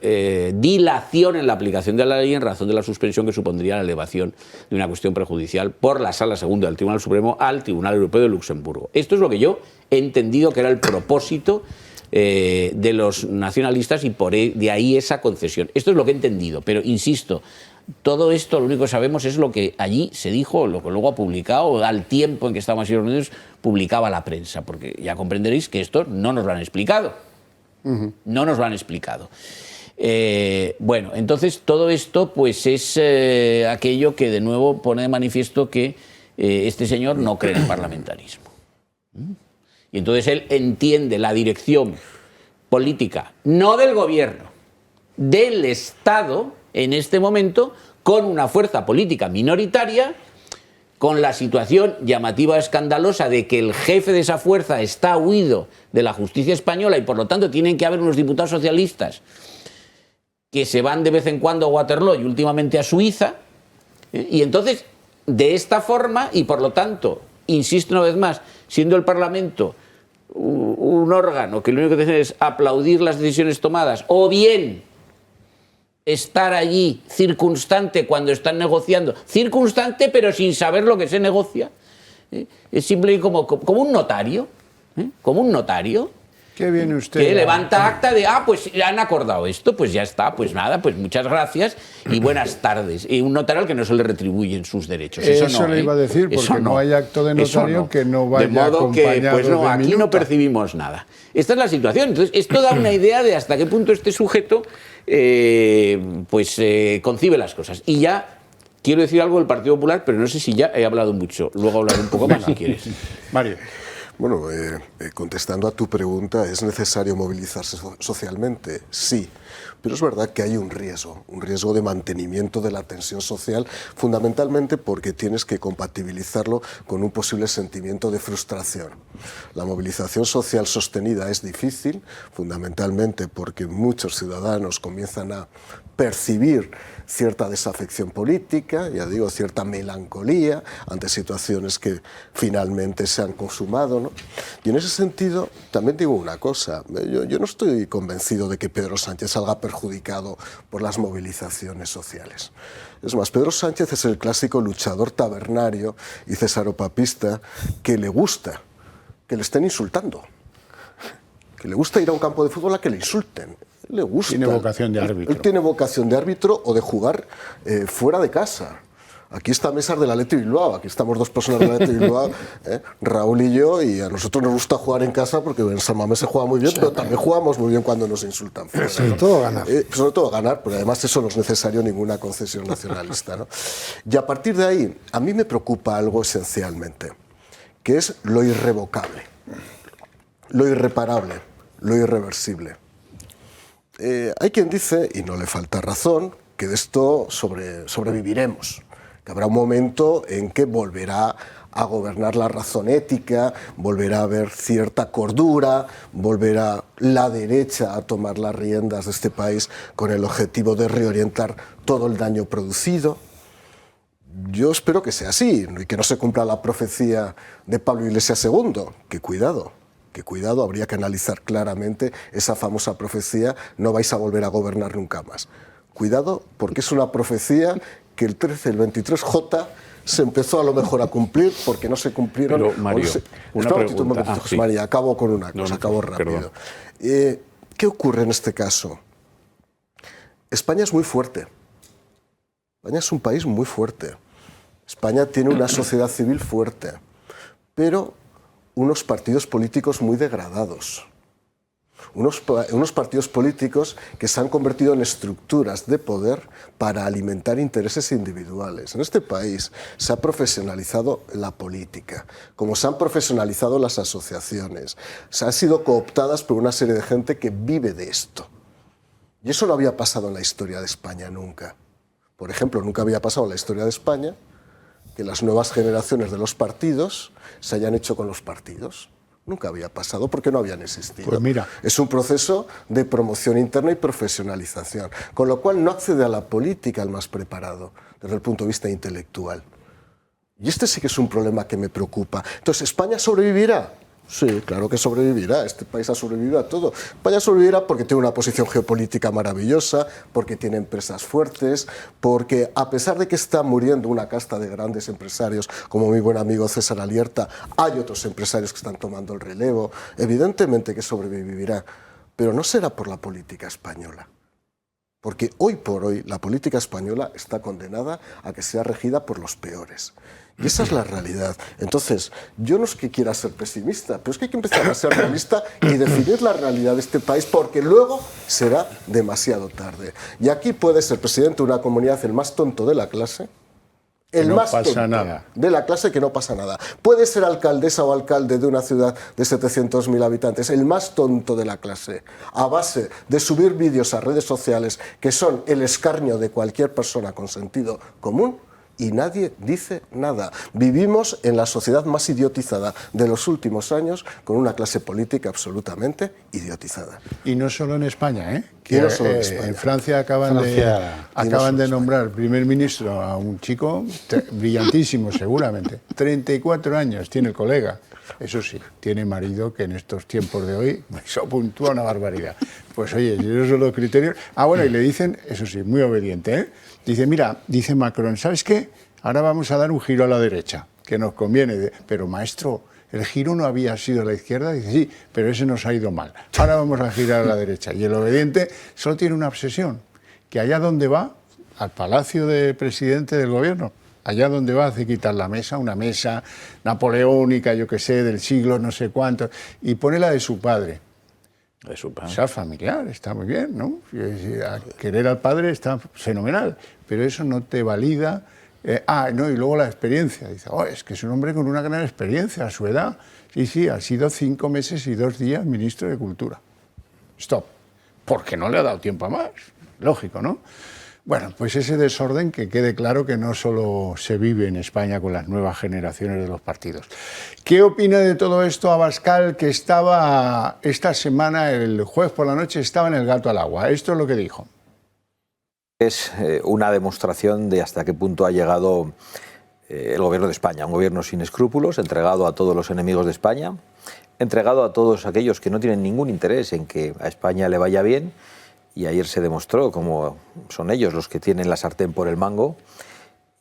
dilación en la aplicación de la ley en razón de la suspensión que supondría la elevación de una cuestión prejudicial por la Sala Segunda del Tribunal Supremo al Tribunal Europeo de Luxemburgo. Esto es lo que yo he entendido que era el propósito de los nacionalistas y de ahí esa concesión. Esto es lo que he entendido, pero insisto, todo esto lo único que sabemos es lo que allí se dijo, lo que luego ha publicado, al tiempo en que estábamos en reunidos, publicaba la prensa, porque ya comprenderéis que esto no nos lo han explicado. No nos lo han explicado. Bueno, entonces todo esto pues es aquello que de nuevo pone de manifiesto que este señor no cree en el parlamentarismo. Y entonces él entiende la dirección política, no del gobierno, del Estado, en este momento, con una fuerza política minoritaria, con la situación llamativa, escandalosa, de que el jefe de esa fuerza está huido de la justicia española y por lo tanto tienen que haber unos diputados socialistas que se van de vez en cuando a Waterloo y últimamente a Suiza, y entonces, de esta forma, y por lo tanto, insisto una vez más, siendo el Parlamento un órgano que lo único que tiene es aplaudir las decisiones tomadas, o bien estar allí circunstante cuando están negociando, circunstante pero sin saber lo que se negocia, es simplemente como un notario, como un notario. ¿Qué viene usted? Que levanta acta de, pues han acordado esto, pues ya está, pues nada, pues muchas gracias y buenas tardes. Y un notario al que no se le retribuyen sus derechos. Eso no, le iba a decir, porque no hay acto de notario que no vaya acompañado de que, pues no, aquí no percibimos nada. Esta es la situación. Entonces, esto da una idea de hasta qué punto este sujeto concibe las cosas. Y ya quiero decir algo del Partido Popular, pero no sé si ya he hablado mucho. Luego hablaré un poco más si quieres. Mario. Bueno, contestando a tu pregunta, ¿es necesario movilizarse socialmente? Sí, pero es verdad que hay un riesgo de mantenimiento de la tensión social, fundamentalmente porque tienes que compatibilizarlo con un posible sentimiento de frustración. La movilización social sostenida es difícil, fundamentalmente porque muchos ciudadanos comienzan a percibir cierta desafección política, ya digo, cierta melancolía ante situaciones que finalmente se han consumado, ¿no? Y en ese sentido, también digo una cosa, yo no estoy convencido de que Pedro Sánchez salga perjudicado por las movilizaciones sociales. Es más, Pedro Sánchez es el clásico luchador tabernario y cesaropapista que le gusta que le estén insultando, que le gusta ir a un campo de fútbol a que le insulten. Le gusta. Tiene vocación de árbitro. Él tiene vocación de árbitro o de jugar fuera de casa. Aquí está Mésar del Athletic Bilbao, aquí estamos dos personas del Athletic Bilbao, Raúl y yo, y a nosotros nos gusta jugar en casa porque en San Mamés se juega muy bien, pero también jugamos muy bien cuando nos insultan fuera, ¿no? Sobre todo ganar. Sobre todo ganar, pero además eso no es necesario ninguna concesión nacionalista, ¿no? Y a partir de ahí, a mí me preocupa algo esencialmente, que es lo irrevocable, lo irreparable, lo irreversible. Hay quien dice, y no le falta razón, que de esto sobreviviremos, que habrá un momento en que volverá a gobernar la razón ética, volverá a haber cierta cordura, volverá la derecha a tomar las riendas de este país con el objetivo de reorientar todo el daño producido. Yo espero que sea así y que no se cumpla la profecía de Pablo Iglesias II, que cuidado, habría que analizar claramente esa famosa profecía, no vais a volver a gobernar nunca más. Cuidado, porque es una profecía que el 13, el 23J se empezó a lo mejor a cumplir porque no se cumplieron. Pero, Mario, una pregunta. Sí. María, acabo con una cosa, acabo rápido. ¿Qué ocurre en este caso? España es muy fuerte. España es un país muy fuerte. España tiene una sociedad civil fuerte, pero unos partidos políticos muy degradados. Unos partidos políticos que se han convertido en estructuras de poder para alimentar intereses individuales. En este país se ha profesionalizado la política, como se han profesionalizado las asociaciones, se han sido cooptadas por una serie de gente que vive de esto. Y eso no había pasado en la historia de España nunca. Por ejemplo, nunca había pasado en la historia de España que las nuevas generaciones de los partidos se hayan hecho con los partidos. Nunca había pasado porque no habían existido. Pues mira. Es un proceso de promoción interna y profesionalización, con lo cual no accede a la política el más preparado desde el punto de vista intelectual. Y este sí que es un problema que me preocupa. Entonces, ¿España sobrevivirá? Sí, claro que sobrevivirá. Este país ha sobrevivido a todo. España sobrevivirá porque tiene una posición geopolítica maravillosa, porque tiene empresas fuertes, porque a pesar de que está muriendo una casta de grandes empresarios, como mi buen amigo César Alierta, hay otros empresarios que están tomando el relevo. Evidentemente que sobrevivirá, pero no será por la política española. Porque hoy por hoy la política española está condenada a que sea regida por los peores. Y esa es la realidad. Entonces, yo no es que quiera ser pesimista, pero es que hay que empezar a ser realista y definir la realidad de este país, porque luego será demasiado tarde. Y aquí puede ser presidente de una comunidad el más tonto de la clase, el más tonto de la clase, que no pasa nada. Puede ser alcaldesa o alcalde de una ciudad de 700.000 habitantes, el más tonto de la clase, a base de subir vídeos a redes sociales que son el escarnio de cualquier persona con sentido común, y nadie dice nada. Vivimos en la sociedad más idiotizada de los últimos años, con una clase política absolutamente idiotizada. Y no solo en España, ¿eh? Que, no solo en España. En Francia acaban de nombrar primer ministro a un chico brillantísimo, seguramente. 34 años tiene el colega. Eso sí, tiene marido que en estos tiempos de hoy eso puntúa una barbaridad. Pues oye, esos son los criterios. Ah, bueno, y le dicen, eso sí, muy obediente, ¿eh? Dice, mira, dice Macron, ¿sabes qué? Ahora vamos a dar un giro a la derecha, que nos conviene. Pero maestro, el giro no había sido a la izquierda. Dice, sí, pero ese nos ha ido mal. Ahora vamos a girar a la derecha. Y el obediente solo tiene una obsesión, que allá donde va, al palacio de presidente del gobierno, allá donde va hace quitar la mesa, una mesa napoleónica, yo qué sé, del siglo no sé cuánto, y pone la de su padre. De su padre. O sea, familiar, está muy bien, ¿no? Querer al padre está fenomenal, pero eso no te valida. No, y luego la experiencia. Dice, es que es un hombre con una gran experiencia a su edad. Sí, ha sido 5 meses y 2 días ministro de Cultura. Stop. Porque no le ha dado tiempo a más. Lógico, ¿no? Bueno, pues ese desorden, que quede claro que no solo se vive en España con las nuevas generaciones de los partidos. ¿Qué opina de todo esto Abascal, que estaba esta semana, el jueves por la noche, estaba en el Gato al Agua? Esto es lo que dijo. Es una demostración de hasta qué punto ha llegado el gobierno de España, un gobierno sin escrúpulos, entregado a todos los enemigos de España, entregado a todos aquellos que no tienen ningún interés en que a España le vaya bien. Y ayer se demostró cómo son ellos los que tienen la sartén por el mango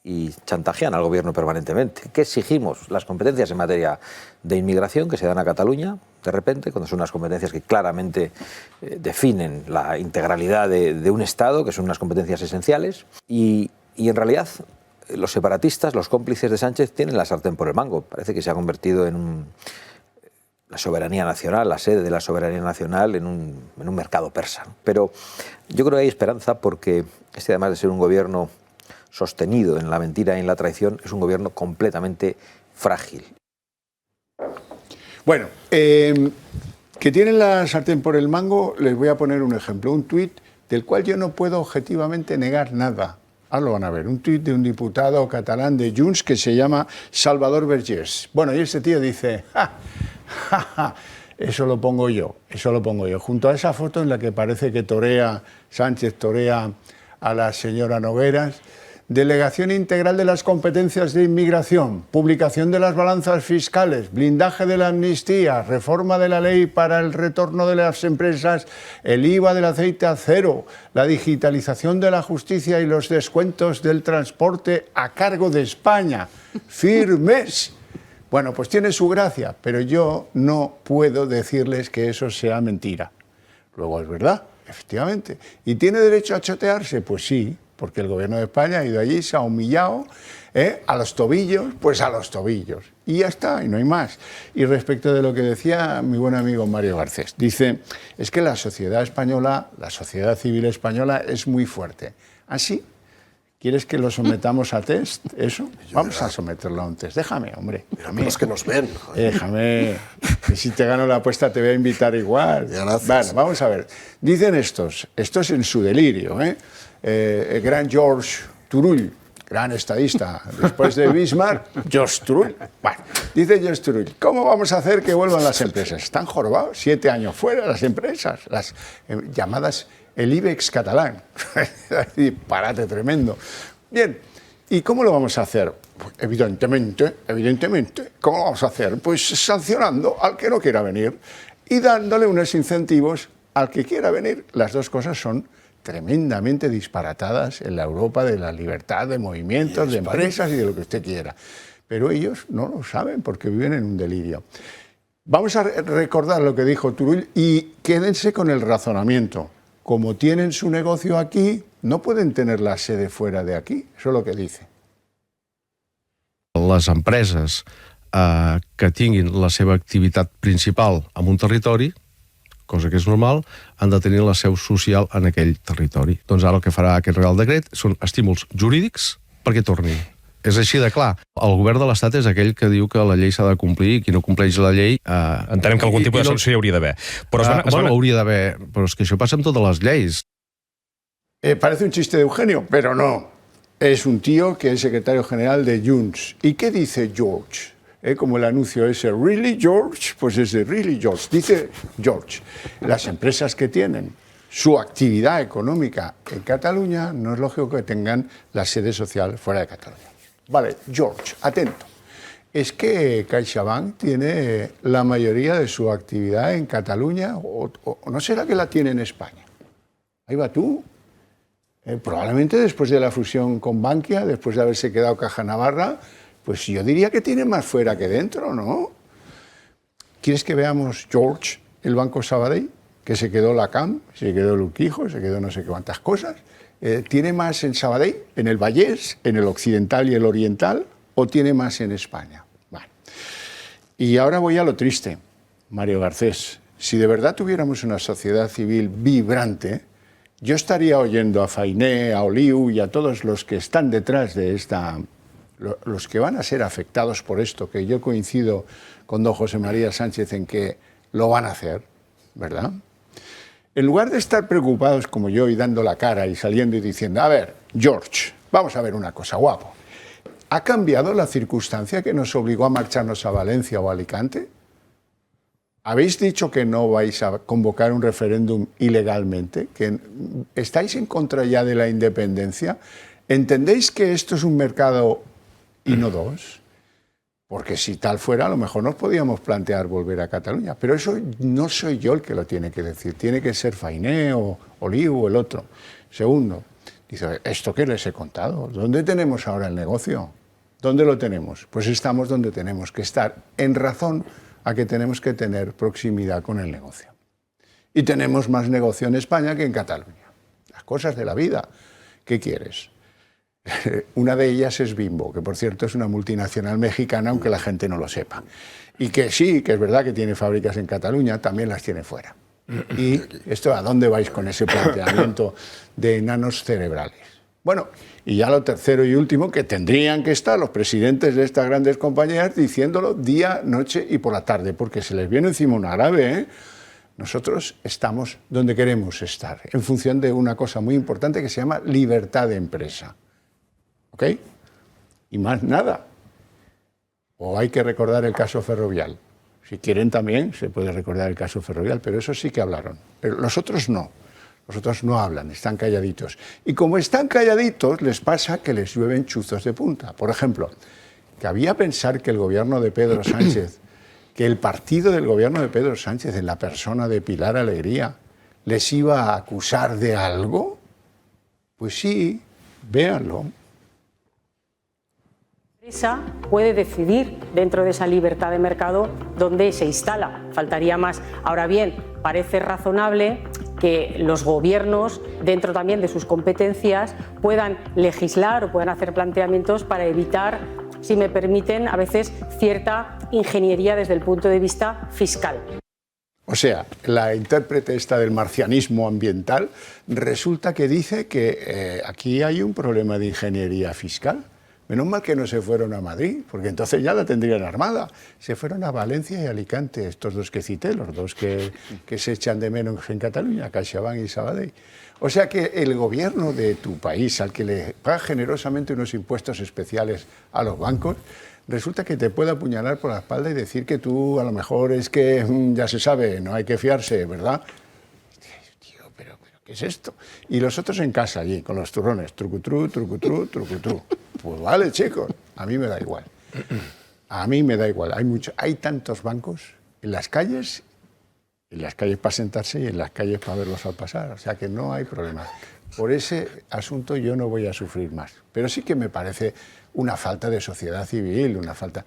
y chantajean al gobierno permanentemente. ¿Qué exigimos? Las competencias en materia de inmigración que se dan a Cataluña, de repente, cuando son unas competencias que claramente definen la integralidad de un Estado, que son unas competencias esenciales. Y en realidad los separatistas, los cómplices de Sánchez, tienen la sartén por el mango. Parece que se ha convertido en la soberanía nacional, la sede de la soberanía nacional en un mercado persa. Pero yo creo que hay esperanza porque este, además de ser un gobierno sostenido en la mentira y en la traición, es un gobierno completamente frágil. Bueno, que tienen la sartén por el mango, les voy a poner un ejemplo, un tuit del cual yo no puedo objetivamente negar nada. Ahora lo van a ver, un tuit de un diputado catalán de Junts que se llama Salvador Vergés. Bueno, y este tío dice, eso lo pongo yo, junto a esa foto en la que parece que Sánchez torea a la señora Nogueras. Delegación integral de las competencias de inmigración, publicación de las balanzas fiscales, blindaje de la amnistía, reforma de la ley para el retorno de las empresas, el IVA del aceite a cero, la digitalización de la justicia y los descuentos del transporte a cargo de España. Firmes. Bueno, pues tiene su gracia, pero yo no puedo decirles que eso sea mentira. Luego es verdad, efectivamente. ¿Y tiene derecho a chotearse? Pues sí. porque el gobierno de España ha ido allí, se ha humillado, a los tobillos, pues a los tobillos. Y ya está, y no hay más. Y respecto de lo que decía mi buen amigo Mario Garcés, dice, es que la sociedad española, la sociedad civil española es muy fuerte. ¿Así? ¿Quieres que lo sometamos a test? ¿Eso? Vamos a someterlo a un test. Déjame, hombre. Déjame. Los que nos ven. Déjame. Que si te gano la apuesta te voy a invitar igual. Bueno, vamos a ver. Dicen esto es en su delirio, el gran George Turull, gran estadista, después de Bismarck, George Turull. Bueno, dice George Turull, ¿cómo vamos a hacer que vuelvan las empresas? Están jorobados, 7 años fuera las empresas, las llamadas el IBEX catalán. Disparate tremendo. Bien, ¿y cómo lo vamos a hacer? Pues evidentemente, ¿cómo lo vamos a hacer? Pues sancionando al que no quiera venir y dándole unos incentivos al que quiera venir. Las dos cosas son tremendamente disparatadas en la Europa de la libertad de movimientos, de empresas y de lo que usted quiera. Pero ellos no lo saben porque viven en un delirio. Vamos a recordar lo que dijo Turull y quédense con el razonamiento. Como tienen su negocio aquí, no pueden tener la sede fuera de aquí. Eso es lo que dice. Les empreses que tinguin la seva activitat principal en un territori, cosa que és normal, han de tenir la seu social en aquell territori. Doncs ara el que farà aquest Real Decret són estímuls jurídics perquè tornin. És així de clar. El govern de l'Estat és aquell que diu que la llei s'ha de complir i qui no compleix la llei... Entenem que algun tipus de sanció hi hauria d'haver. Bueno, hauria d'haver, però és que això passa amb totes les lleis. Parece un chiste de Eugenio, pero no. Es un tío que es secretario general de Junts. ¿Y qué dice George? Como el anuncio ese, ¿Really George? Pues es de Really George. Dice George, las empresas que tienen su actividad económica en Cataluña, no es lógico que tengan la sede social fuera de Cataluña. Vale, George, atento. Es que CaixaBank tiene la mayoría de su actividad en Cataluña, o no será que la tiene en España. Ahí va tú. Probablemente después de la fusión con Bankia, después de haberse quedado Caja Navarra, pues yo diría que tiene más fuera que dentro, ¿no? ¿Quieres que veamos, George, el Banco Sabadell? Que se quedó la CAM, se quedó el Urquijo, se quedó no sé cuántas cosas. ¿Tiene más en Sabadell, en el Vallés, en el Occidental y el Oriental, o tiene más en España? Bueno. Y ahora voy a lo triste, Mario Garcés. Si de verdad tuviéramos una sociedad civil vibrante, yo estaría oyendo a Fainé, a Oliu y a todos los que están detrás de esta... los que van a ser afectados por esto, que yo coincido con don José María Sánchez en que lo van a hacer, ¿verdad? En lugar de estar preocupados como yo y dando la cara y saliendo y diciendo, a ver, George, vamos a ver una cosa, guapo. ¿Ha cambiado la circunstancia que nos obligó a marcharnos a Valencia o a Alicante? ¿Habéis dicho que no vais a convocar un referéndum ilegalmente? ¿Que estáis en contra ya de la independencia? ¿Entendéis que esto es un mercado y no dos? Porque si tal fuera, a lo mejor nos podíamos plantear volver a Cataluña. Pero eso no soy yo el que lo tiene que decir. Tiene que ser Fainé o Oliu o el otro. Segundo, dice, ¿esto qué les he contado? ¿Dónde tenemos ahora el negocio? ¿Dónde lo tenemos? Pues estamos donde tenemos que estar, en razón a que tenemos que tener proximidad con el negocio. Y tenemos más negocio en España que en Cataluña. Las cosas de la vida. ¿Qué quieres? Una de ellas es Bimbo, que por cierto es una multinacional mexicana, aunque la gente no lo sepa. Y que sí, que es verdad que tiene fábricas en Cataluña, también las tiene fuera. ¿Y esto a dónde vais con ese planteamiento de enanos cerebrales? Bueno, y ya lo tercero y último, que tendrían que estar los presidentes de estas grandes compañías diciéndolo día, noche y por la tarde, porque se les viene encima una grave, ¿eh? Nosotros estamos donde queremos estar, en función de una cosa muy importante que se llama libertad de empresa. ¿Ok? Y más nada. O hay que recordar el caso Ferrovial. Si quieren también se puede recordar el caso Ferrovial, pero eso sí que hablaron. Pero los otros no. Los otros no hablan, están calladitos. Y como están calladitos, les pasa que les llueven chuzos de punta. Por ejemplo, cabía pensar que el gobierno de Pedro Sánchez, que el partido del gobierno de Pedro Sánchez, en la persona de Pilar Alegría, les iba a acusar de algo. Pues sí, véanlo. Puede decidir dentro de esa libertad de mercado dónde se instala, faltaría más. Ahora bien, parece razonable que los gobiernos, dentro también de sus competencias, puedan legislar o puedan hacer planteamientos para evitar, si me permiten, a veces cierta ingeniería desde el punto de vista fiscal. O sea, la intérprete esta del marcianismo ambiental resulta que dice que aquí hay un problema de ingeniería fiscal. Menos mal que no se fueron a Madrid, porque entonces ya la tendrían armada. Se fueron a Valencia y Alicante, estos dos que cité, los dos que se echan de menos en Cataluña, CaixaBank y Sabadell. O sea que el gobierno de tu país, al que le paga generosamente unos impuestos especiales a los bancos, resulta que te puede apuñalar por la espalda y decir que tú a lo mejor es que ya se sabe, no hay que fiarse, ¿verdad? Tío, pero ¿qué es esto? Y los otros en casa allí, con los turrones, trucutru, trucutru, trucutru. Pues vale, chicos, a mí me da igual. A mí me da igual. Hay tantos bancos en las calles para sentarse y en las calles para verlos al pasar. O sea que no hay problema. Por ese asunto yo no voy a sufrir más. Pero sí que me parece una falta de sociedad civil, una falta...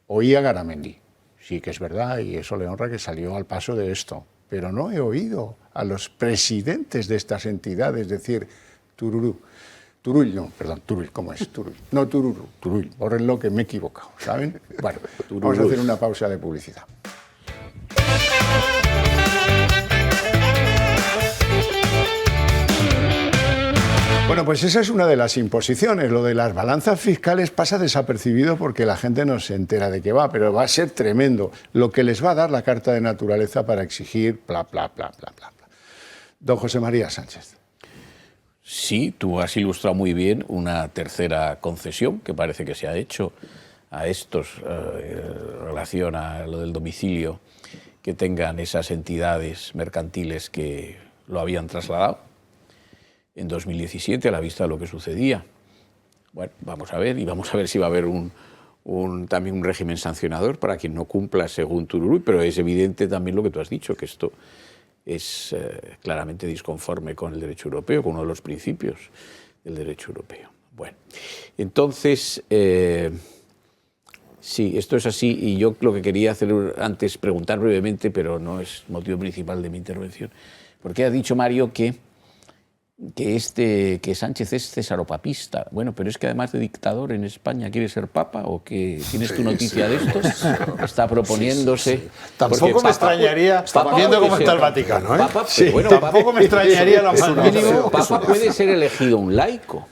Oí a Garamendi, sí que es verdad, y eso le honra que salió al paso de esto. Pero no he oído a los presidentes de estas entidades decir Turull, ¿cómo es? Turull. No, Turull, bórrenlo que me he equivocado, ¿saben? Bueno, vamos a hacer una pausa de publicidad. Bueno, pues esa es una de las imposiciones. Lo de las balanzas fiscales pasa desapercibido porque la gente no se entera de qué va, pero va a ser tremendo lo que les va a dar la Carta de Naturaleza para exigir bla, bla, bla, bla, bla. Don José María Sánchez. Sí, tú has ilustrado muy bien una tercera concesión que parece que se ha hecho a estos en relación a lo del domicilio, que tengan esas entidades mercantiles que lo habían trasladado en 2017 a la vista de lo que sucedía. Bueno, vamos a ver, y vamos a ver si va a haber también un régimen sancionador para quien no cumpla según Turull, pero es evidente también lo que tú has dicho, que esto es claramente disconforme con el derecho europeo, con uno de los principios del derecho europeo. Bueno, entonces, sí, esto es así, y yo lo que quería hacer antes, preguntar brevemente, pero no es motivo principal de mi intervención, porque ha dicho Mario que Sánchez es cesaropapista. Bueno, pero es que además de dictador en España, ¿quiere ser papa o qué? ¿Tienes tu noticia de esto? Está proponiéndose. Sí. Tampoco me extrañaría, viendo cómo está el Vaticano, ¿eh? Papa, sí, bueno, tampoco me extrañaría lo más mínimo. Papa puede ser elegido un laico.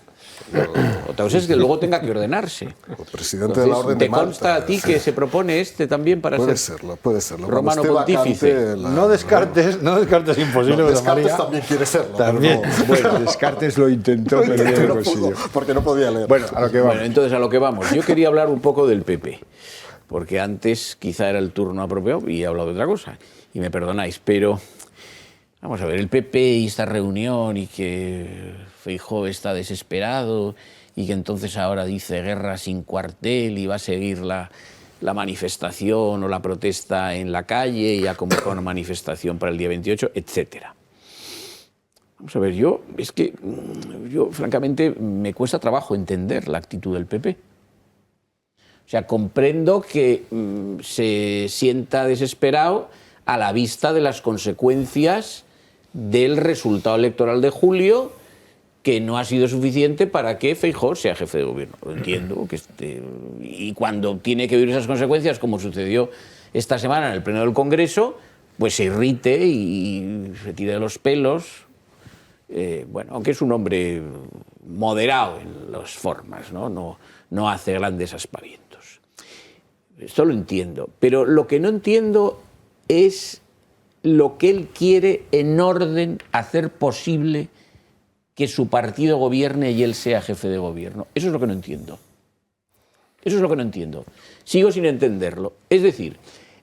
Otra cosa es que luego tenga que ordenarse. El presidente de la Orden de Malta. ¿Te consta a ti que se propone también para puede ser serlo, puede serlo. romano pontífice? No descartes imposible. No, Descartes también quiere serlo. También. No. Bueno, Descartes lo intentó, pero no lo consiguió. Porque no podía leer. Bueno, a lo que vamos. Bueno, entonces a lo que vamos. Yo quería hablar un poco del PP, porque antes quizá era el turno apropiado y he hablado de otra cosa. Y me perdonáis, pero vamos a ver, el PP y esta reunión y que Feijóo está desesperado y que entonces ahora dice guerra sin cuartel y va a seguir la manifestación o la protesta en la calle y ha convocado una manifestación para el día 28, etcétera. Vamos a ver, yo francamente me cuesta trabajo entender la actitud del PP. O sea, comprendo que se sienta desesperado a la vista de las consecuencias del resultado electoral de julio, que no ha sido suficiente para que Feijóo sea jefe de gobierno. Lo entiendo. Y cuando tiene que vivir esas consecuencias, como sucedió esta semana en el Pleno del Congreso, pues se irrite y se tire de los pelos. Bueno, aunque es un hombre moderado en las formas, no hace grandes aspavientos. Esto lo entiendo. Pero lo que no entiendo es lo que él quiere en orden a hacer posible que su partido gobierne y él sea jefe de gobierno. Eso es lo que no entiendo. Eso es lo que no entiendo. Sigo sin entenderlo. Es decir,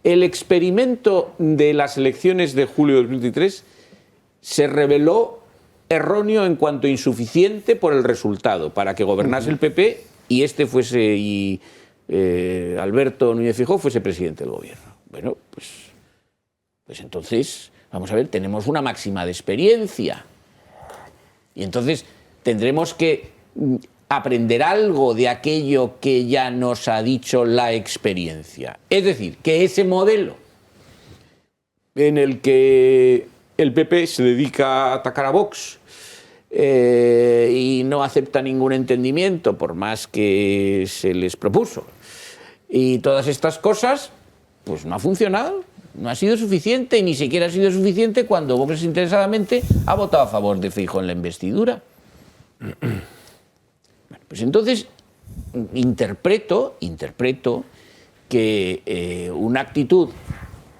el experimento de las elecciones de julio de 2023 se reveló erróneo en cuanto insuficiente por el resultado, para que gobernase el PP y Alberto Núñez Feijóo fuese presidente del gobierno. Bueno, pues entonces, vamos a ver, tenemos una máxima de experiencia. Y entonces tendremos que aprender algo de aquello que ya nos ha dicho la experiencia. Es decir, que ese modelo en el que el PP se dedica a atacar a Vox y no acepta ningún entendimiento por más que se les propuso. Y todas estas cosas, pues no ha funcionado, no ha sido suficiente, y ni siquiera ha sido suficiente cuando Vox desinteresadamente ha votado a favor de Feijóo en la investidura. Bueno, pues entonces interpreto que una actitud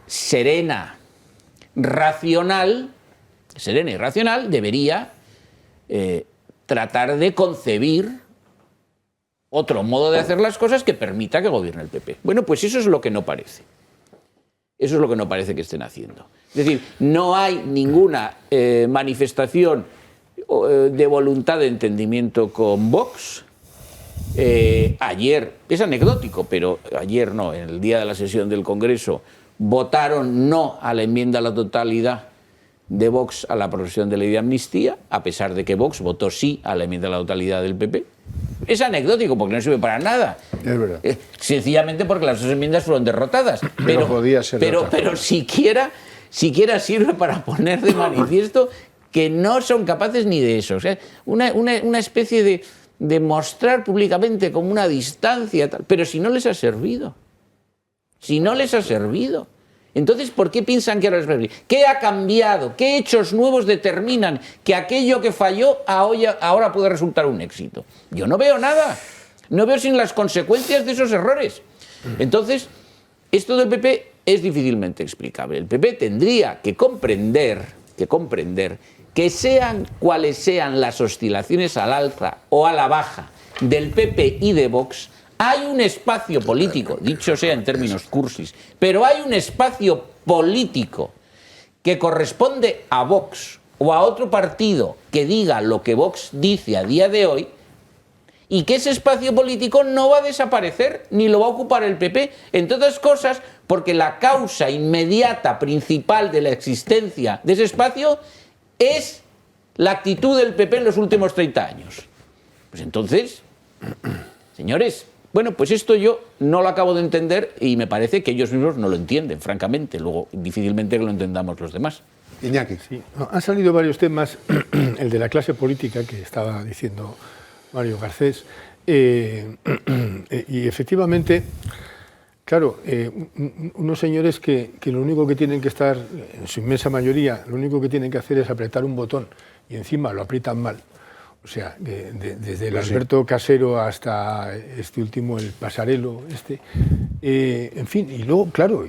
serena y racional debería tratar de concebir otro modo de hacer las cosas que permita que gobierne el PP. Bueno, pues eso es lo que no parece. Eso es lo que no parece que estén haciendo. Es decir, no hay ninguna manifestación de voluntad de entendimiento con Vox. Ayer, es anecdótico, pero ayer no, en el día de la sesión del Congreso, votaron no a la enmienda a la totalidad de Vox a la aprobación de la ley de amnistía, a pesar de que Vox votó sí a la enmienda a la totalidad del PP. Es anecdótico porque no sirve para nada. Es verdad. Sencillamente porque las dos enmiendas fueron derrotadas. Pero podía ser pero siquiera sirve para poner de manifiesto que no son capaces ni de eso. O sea, una especie de mostrar públicamente como una distancia, tal. Pero si no les ha servido. Entonces, ¿por qué piensan que ahora les va a servir? ¿Qué ha cambiado? ¿Qué hechos nuevos determinan que aquello que falló ahora puede resultar un éxito? Yo no veo nada. No veo sin las consecuencias de esos errores. Entonces, esto del PP es difícilmente explicable. El PP tendría que comprender que sean cuales sean las oscilaciones al alza o a la baja del PP y de Vox, hay un espacio político, dicho sea en términos cursis, pero hay un espacio político que corresponde a Vox o a otro partido que diga lo que Vox dice a día de hoy, y que ese espacio político no va a desaparecer ni lo va a ocupar el PP, entre otras cosas porque la causa inmediata principal de la existencia de ese espacio es la actitud del PP en los últimos 30 años. Pues entonces, señores, bueno, pues esto yo no lo acabo de entender y me parece que ellos mismos no lo entienden, francamente. Luego, difícilmente que lo entendamos los demás. Iñaki. Sí, han salido varios temas, el de la clase política que estaba diciendo Mario Garcés, y efectivamente, claro, unos señores que lo único que tienen que estar, en su inmensa mayoría, lo único que tienen que hacer es apretar un botón y encima lo aprietan mal. O sea, desde el Alberto Casero hasta este último, el Pasarelo, en fin, y luego, claro,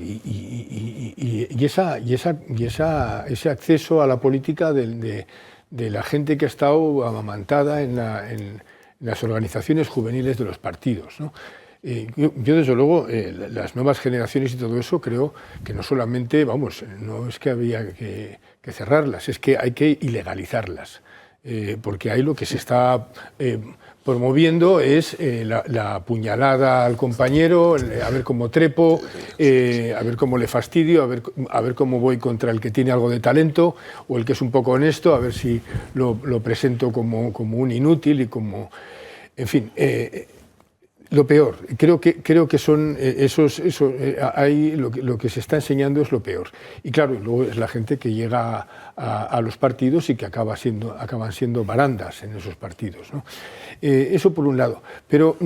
ese acceso a la política de la gente que ha estado amamantada en las organizaciones juveniles de los partidos, ¿no? Yo, desde luego, las nuevas generaciones y todo eso, creo que no solamente, vamos, no es que había que cerrarlas, es que hay que ilegalizarlas. Porque ahí lo que se está promoviendo es la puñalada al compañero, a ver cómo trepo, a ver cómo le fastidio, a ver cómo voy contra el que tiene algo de talento o el que es un poco honesto, a ver si lo presento como un inútil y como... En fin, lo peor, creo que son ahí lo que se está enseñando es lo peor. Y claro, luego es la gente que llega a los partidos y que acaban siendo barandas en esos partidos, ¿no? Eso por un lado. Pero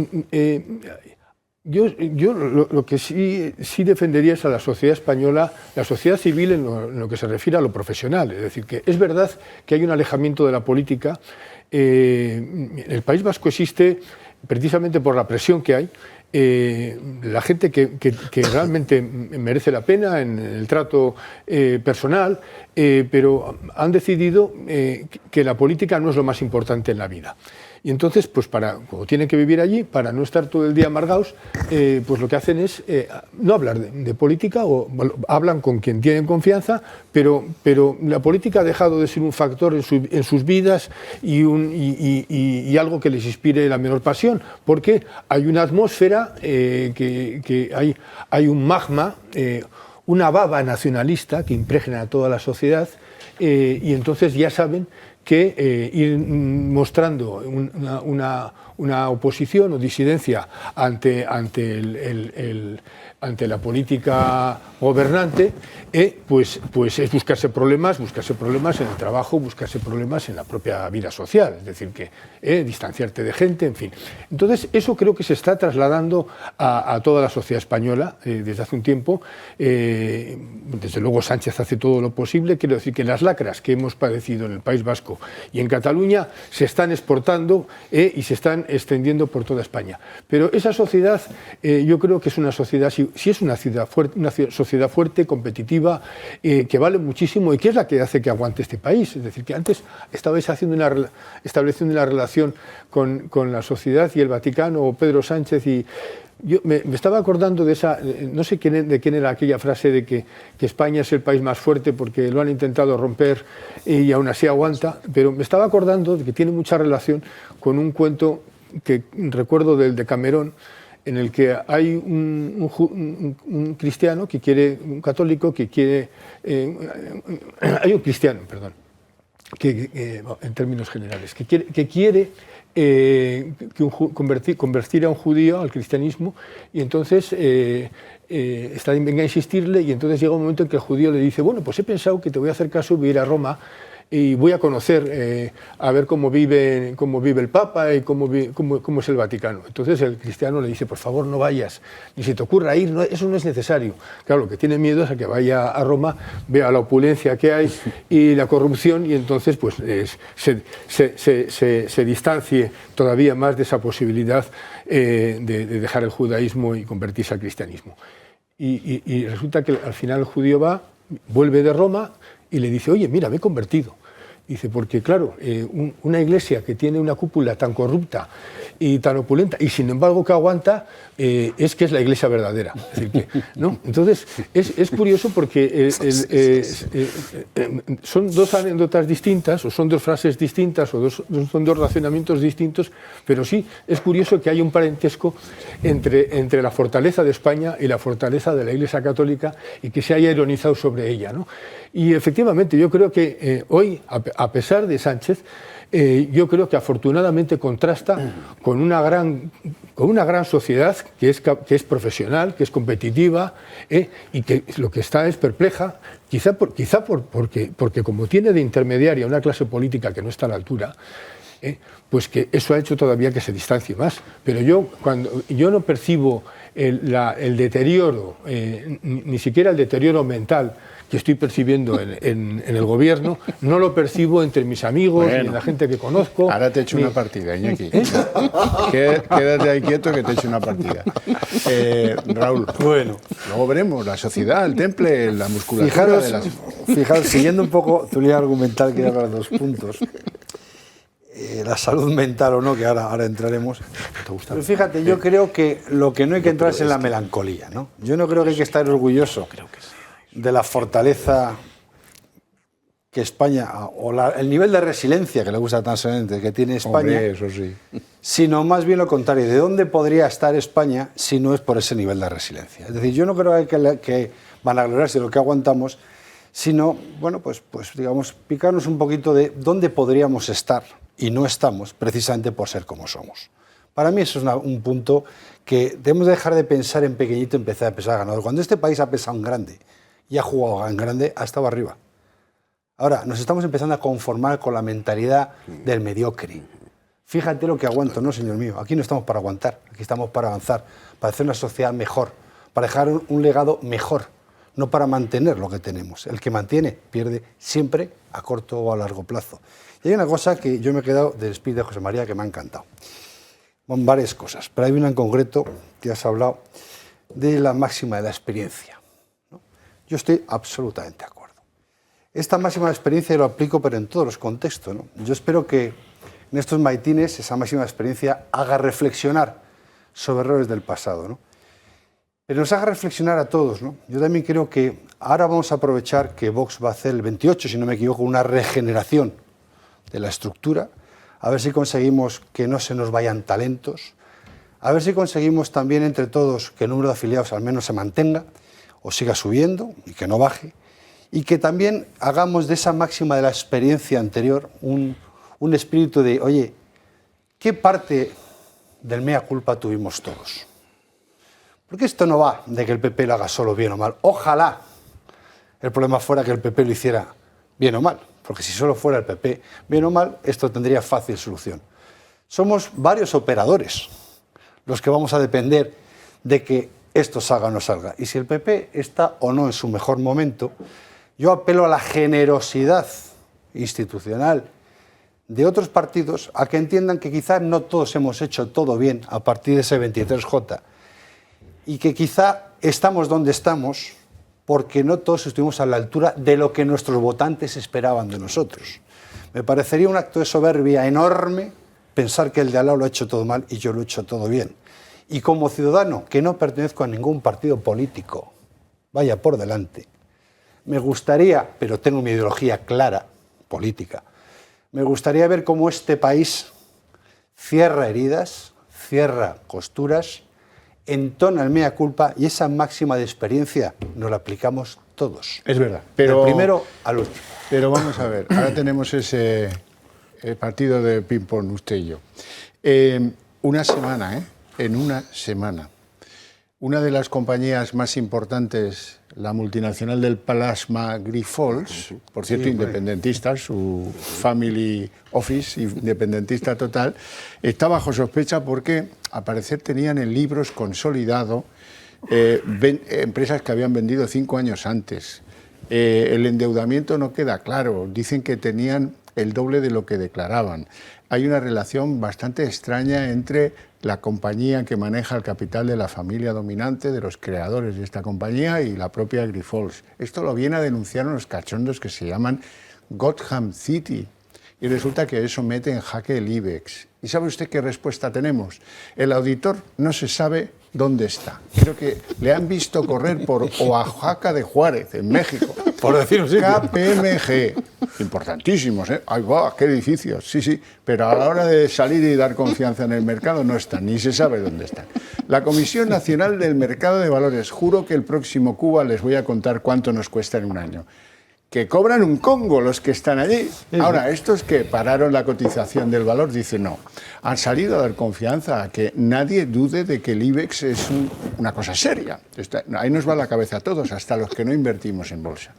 yo lo que sí defendería es a la sociedad española, la sociedad civil en lo que se refiere a lo profesional. Es decir, que es verdad que hay un alejamiento de la política. El País Vasco existe precisamente por la presión que hay. La gente que realmente merece la pena en el trato personal, pero han decidido que la política no es lo más importante en la vida. Y entonces, pues como tienen que vivir allí, para no estar todo el día amargados, pues lo que hacen es no hablar de política, o hablan con quien tienen confianza, pero la política ha dejado de ser un factor en sus vidas y algo que les inspire la menor pasión, porque hay una atmósfera, que hay un magma, una baba nacionalista que impregna a toda la sociedad, y entonces ya saben que ir mostrando una oposición o disidencia ante la política gobernante, pues es buscarse problemas en el trabajo, buscarse problemas en la propia vida social, es decir, que distanciarte de gente, en fin. Entonces, eso creo que se está trasladando a toda la sociedad española desde hace un tiempo. Desde luego Sánchez hace todo lo posible, quiero decir que las lacras que hemos padecido en el País Vasco y en Cataluña se están exportando y se están extendiendo por toda España. Pero esa sociedad, yo creo que es una sociedad, si es una sociedad fuerte, competitiva, que vale muchísimo y que es la que hace que aguante este país. Es decir, que antes estabais estableciendo una relación con la sociedad y el Vaticano, o Pedro Sánchez, y yo me estaba acordando de esa, no sé de quién era aquella frase de que España es el país más fuerte porque lo han intentado romper y aún así aguanta, pero me estaba acordando de que tiene mucha relación con un cuento que recuerdo del Decamerón, en el que hay un cristiano que quiere, un católico que quiere, hay un cristiano, perdón, que en términos generales, que quiere convertir a un judío al cristianismo, y entonces venga a insistirle, y entonces llega un momento en que el judío le dice: bueno, pues he pensado que te voy a hacer caso, voy a ir a Roma y voy a conocer, a ver cómo vive el Papa y cómo es el Vaticano. Entonces el cristiano le dice: por favor, no vayas, ni se te ocurra ir, eso no es necesario. Claro, lo que tiene miedo es a que vaya a Roma, vea la opulencia que hay y la corrupción, y entonces pues se distancie todavía más de esa posibilidad de dejar el judaísmo y convertirse al cristianismo. Y resulta que al final el judío vuelve de Roma y le dice: oye, mira, me he convertido. Dice: porque claro, una iglesia que tiene una cúpula tan corrupta y tan opulenta, y sin embargo que aguanta, es que es la iglesia verdadera. Es decir, que, ¿no? Entonces, es curioso porque son dos anécdotas distintas, o son dos frases distintas, o son dos razonamientos distintos, pero sí es curioso que hay un parentesco entre la fortaleza de España y la fortaleza de la Iglesia Católica, y que se haya ironizado sobre ella, ¿no? Y efectivamente, yo creo que hoy, a pesar de Sánchez, yo creo que afortunadamente contrasta con una gran sociedad que es profesional, que es competitiva, y que lo que está es perpleja, quizá porque como tiene de intermediaria una clase política que no está a la altura, pues que eso ha hecho todavía que se distancie más. Pero yo no percibo el deterioro, ni siquiera el deterioro mental que estoy percibiendo en el gobierno, no lo percibo entre mis amigos, ni en la gente que conozco. Ahora te echo una partida, Iñaki. Quédate ahí quieto que te echo una partida. Raúl, bueno, luego veremos la sociedad, el temple, la musculatura. Fijaros, siguiendo un poco tu línea argumental, quiero hablar de 2 puntos. La salud mental o no, que ahora entraremos. Pero fíjate, yo creo que lo que no hay que entrar es en la melancolía, ¿no? Yo no creo que hay que estar orgulloso de la fortaleza que España, o el nivel de resiliencia que le gusta tan solamente que tiene España. Hombre, eso sí. Sino más bien lo contrario. ¿De dónde podría estar España si no es por ese nivel de resiliencia? Es decir, yo no creo que vanagloriarse de lo que aguantamos, sino, bueno, pues digamos, picarnos un poquito de dónde podríamos estar y no estamos, precisamente por ser como somos. Para mí eso es un punto que debemos dejar de pensar en pequeñito y empezar a pensar ganador. Cuando este país ha pesado en grande y ha jugado en grande, ha estado arriba. Ahora, nos estamos empezando a conformar con la mentalidad del mediocre. Fíjate lo que aguanto, ¿no, señor mío? Aquí no estamos para aguantar, aquí estamos para avanzar, para hacer una sociedad mejor, para dejar un legado mejor, no para mantener lo que tenemos. El que mantiene pierde siempre a corto o a largo plazo. Y hay una cosa que yo me he quedado del speech de José María que me ha encantado. Son varias cosas, pero hay una en concreto que has hablado de la máxima de la experiencia, ¿no? Yo estoy absolutamente de acuerdo. Esta máxima de experiencia lo aplico, pero en todos los contextos, ¿no? Yo espero que en estos maitines esa máxima de experiencia haga reflexionar sobre errores del pasado, ¿no? Pero nos haga reflexionar a todos, ¿no? Yo también creo que ahora vamos a aprovechar que Vox va a hacer el 28, si no me equivoco, una regeneración de la estructura, a ver si conseguimos que no se nos vayan talentos, a ver si conseguimos también entre todos que el número de afiliados al menos se mantenga o siga subiendo y que no baje, y que también hagamos de esa máxima de la experiencia anterior un espíritu de, oye, ¿qué parte del mea culpa tuvimos todos? Porque esto no va de que el PP lo haga solo bien o mal. Ojalá el problema fuera que el PP lo hiciera bien o mal, porque si solo fuera el PP bien o mal, esto tendría fácil solución. Somos varios operadores los que vamos a depender de que esto salga o no salga. Y si el PP está o no en su mejor momento, yo apelo a la generosidad institucional de otros partidos a que entiendan que quizá no todos hemos hecho todo bien a partir de ese 23J y que quizá estamos donde estamos porque no todos estuvimos a la altura de lo que nuestros votantes esperaban de nosotros. Me parecería un acto de soberbia enorme pensar que el de al lado lo ha hecho todo mal y yo lo he hecho todo bien. Y como ciudadano, que no pertenezco a ningún partido político, vaya por delante, me gustaría, pero tengo mi ideología clara, política, me gustaría ver cómo este país cierra heridas, cierra costuras, entona el mea culpa y esa máxima de experiencia nos la aplicamos todos. Es verdad. Pero, del primero al último. Pero vamos a ver, ahora tenemos ese partido de ping-pong usted y yo. Una semana, en una semana. Una de las compañías más importantes, la multinacional del plasma Grifols, por cierto, independentista, su family office, independentista total, está bajo sospecha porque, al parecer, tenían en libros consolidado empresas que habían vendido 5 años antes. El endeudamiento no queda claro. Dicen que tenían el doble de lo que declaraban. Hay una relación bastante extraña entre la compañía que maneja el capital de la familia dominante, de los creadores de esta compañía y la propia Grifols. Esto lo viene a denunciar unos cachondos que se llaman Gotham City. Y resulta que eso mete en jaque el IBEX. ¿Y sabe usted qué respuesta tenemos? El auditor no se sabe dónde está. Creo que le han visto correr por Oaxaca de Juárez, en México. Por decir un sitio. KPMG. Importantísimos, ¿eh? ¡Ay, va! ¡Qué edificios! Sí, sí. Pero a la hora de salir y dar confianza en el mercado no están, ni se sabe dónde están. La Comisión Nacional del Mercado de Valores. Juro que el próximo Cuba les voy a contar cuánto nos cuesta en un año. Que cobran un congo los que están allí. Ahora, estos que pararon la cotización del valor dicen no. Han salido a dar confianza a que nadie dude de que el IBEX es una cosa seria. Ahí nos va la cabeza a todos, hasta los que no invertimos en bolsa.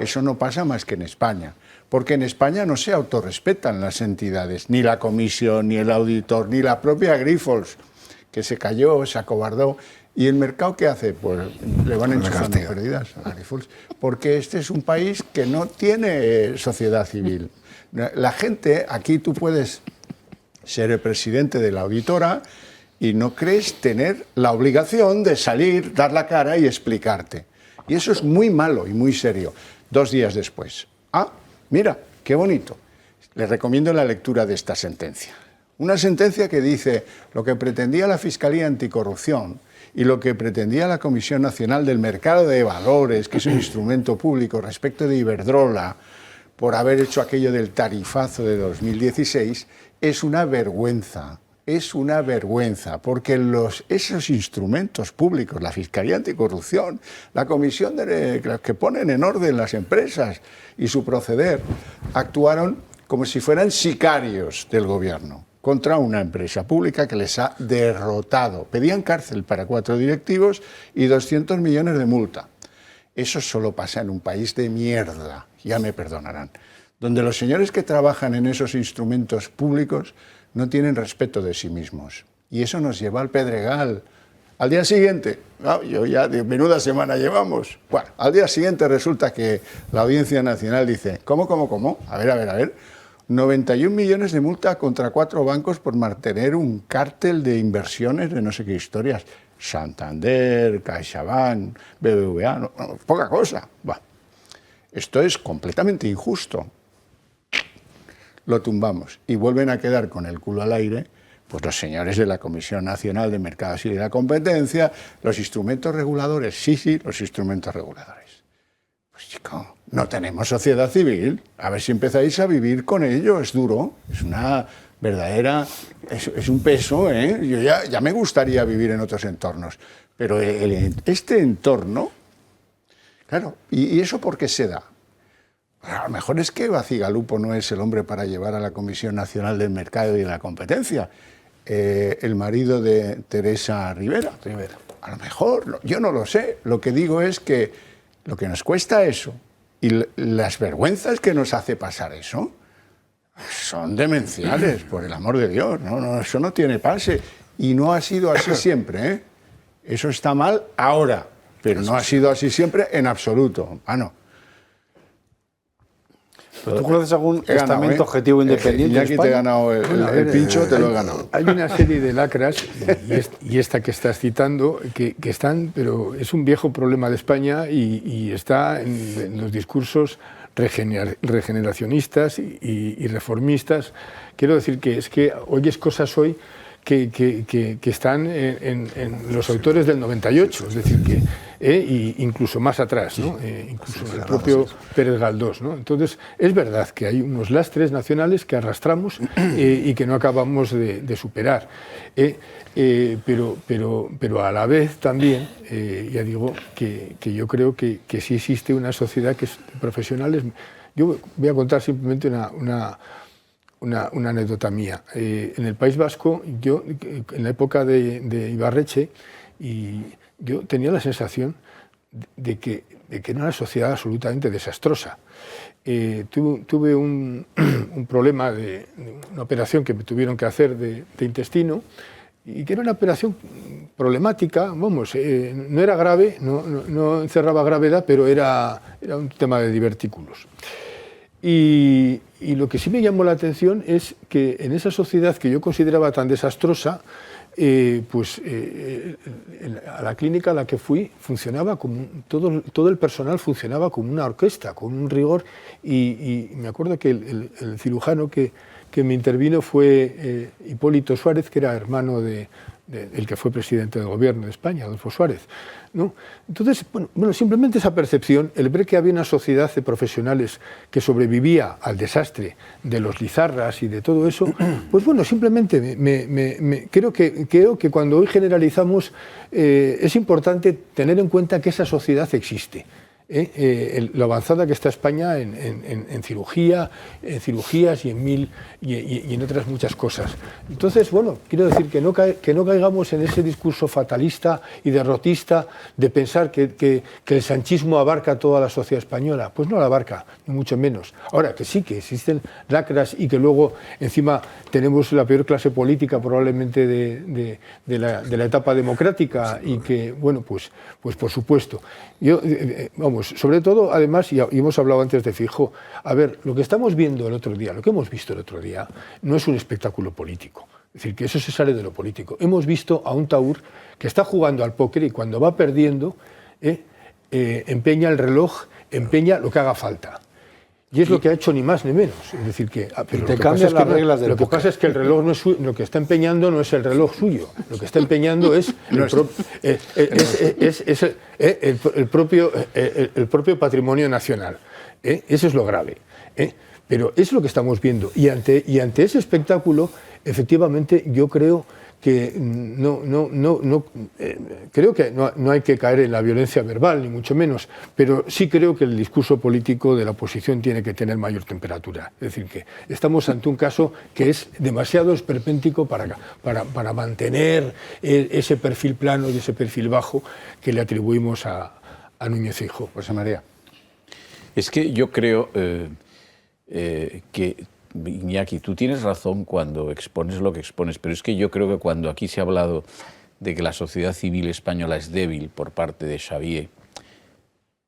Eso no pasa más que en España, porque en España no se autorrespetan las entidades, ni la comisión, ni el auditor, ni la propia Grifols, que se cayó, se acobardó. ¿Y el mercado qué hace? Pues le van enchufando pérdidas a Grifols, porque este es un país que no tiene sociedad civil. La gente, aquí tú puedes ser el presidente de la auditora y no crees tener la obligación de salir, dar la cara y explicarte. Y eso es muy malo y muy serio. 2 días después. Ah, mira, qué bonito. Les recomiendo la lectura de esta sentencia. Una sentencia que dice lo que pretendía la Fiscalía Anticorrupción y lo que pretendía la Comisión Nacional del Mercado de Valores, que es un instrumento público respecto de Iberdrola, por haber hecho aquello del tarifazo de 2016, es una vergüenza. Es una vergüenza, porque esos instrumentos públicos, la Fiscalía Anticorrupción, la Comisión que ponen en orden las empresas y su proceder, actuaron como si fueran sicarios del gobierno contra una empresa pública que les ha derrotado. Pedían cárcel para 4 directivos y 200 millones de multa. Eso solo pasa en un país de mierda, ya me perdonarán, donde los señores que trabajan en esos instrumentos públicos no tienen respeto de sí mismos. Y eso nos lleva al Pedregal. Al día siguiente, yo ya de menuda semana llevamos. Bueno, al día siguiente resulta que la Audiencia Nacional dice, ¿cómo? A ver. 91 millones de multa contra 4 bancos por mantener un cártel de inversiones de no sé qué historias. Santander, CaixaBank, BBVA, no, poca cosa. Bueno, esto es completamente injusto. Lo tumbamos y vuelven a quedar con el culo al aire pues los señores de la Comisión Nacional de Mercados y de la Competencia, los instrumentos reguladores, sí, los instrumentos reguladores. Pues chico, no tenemos sociedad civil, a ver si empezáis a vivir con ello, es duro, es una verdadera, es un peso, ¿eh? Yo ya me gustaría vivir en otros entornos, pero este entorno, Claro, ¿y eso por qué se da? A lo mejor es que Bacigalupo no es el hombre para llevar a la Comisión Nacional del Mercado y de la Competencia, el marido de Teresa Rivera. A lo mejor, yo no lo sé. Lo que digo es que lo que nos cuesta eso y las vergüenzas que nos hace pasar eso son demenciales, por el amor de Dios. No, eso no tiene pase. Y no ha sido así siempre, ¿eh? Eso está mal ahora, pero no ha sido así siempre en absoluto. No. ¿Pero tú conoces algún estamento objetivo independiente ya que te he ganado el pincho, te lo he ganado. Hay una serie de lacras, y esta que estás citando, que están, pero es un viejo problema de España y está en los discursos regeneracionistas y reformistas. Quiero decir que es que oyes cosas hoy que están en los autores del 98, es decir, que incluso más atrás, ¿no? Incluso el propio Pérez Galdós, ¿no? Entonces, es verdad que hay unos lastres nacionales que arrastramos y que no acabamos de superar. Pero a la vez también, ya digo, que yo creo que sí existe una sociedad que es de profesionales. Yo voy a contar simplemente una anécdota mía. En el País Vasco, yo, en la época de Ibarretxe, yo tenía la sensación de que era una sociedad absolutamente desastrosa. Tuve un problema de una operación que me tuvieron que hacer de intestino, y que era una operación problemática, vamos, no era grave, no encerraba gravedad, pero era un tema de divertículos. Y lo que sí me llamó la atención es que en esa sociedad que yo consideraba tan desastrosa, a la clínica a la que fui funcionaba como todo el personal funcionaba como una orquesta, con un rigor, y me acuerdo que el cirujano que me intervino fue Hipólito Suárez, que era hermano del que fue presidente del gobierno de España, Adolfo Suárez, ¿no? Entonces, bueno, simplemente esa percepción, el ver que había una sociedad de profesionales que sobrevivía al desastre de los Lizarras y de todo eso, pues bueno, simplemente creo que cuando hoy generalizamos es importante tener en cuenta que esa sociedad existe. Lo avanzada que está España en cirugía, en cirugías y en otras muchas cosas. Entonces, bueno, quiero decir que no caigamos en ese discurso fatalista y derrotista de pensar que el sanchismo abarca toda la sociedad española. Pues no la abarca, ni mucho menos. Ahora, que sí, que existen lacras y que luego encima tenemos la peor clase política probablemente de la etapa democrática, y que, bueno, pues por supuesto. Yo, vamos, sobre todo, además, y hemos hablado antes de Feijóo, a ver, lo que estamos viendo el otro día, lo que hemos visto el otro día, no es un espectáculo político. Es decir, que eso se sale de lo político. Hemos visto a un Taur que está jugando al póker y cuando va perdiendo, empeña el reloj, empeña lo que haga falta. Y es lo que ha hecho ni más ni menos. Es decir, que pero te cambian las reglas del póker. Lo que pasa es que el reloj no es suyo, lo que está empeñando no es el reloj suyo. Lo que está empeñando es el propio patrimonio nacional. Eso es lo grave. Pero es lo que estamos viendo. Y ante ese espectáculo, efectivamente, yo creo que creo que no hay que caer en la violencia verbal, ni mucho menos, pero sí creo que el discurso político de la oposición tiene que tener mayor temperatura. Es decir, que estamos ante un caso que es demasiado esperpéntico para mantener ese perfil plano y ese perfil bajo que le atribuimos a Núñez Feijóo. José María. Es que yo creo que, Iñaki, tú tienes razón cuando expones lo que expones, pero es que yo creo que cuando aquí se ha hablado de que la sociedad civil española es débil por parte de Xavier,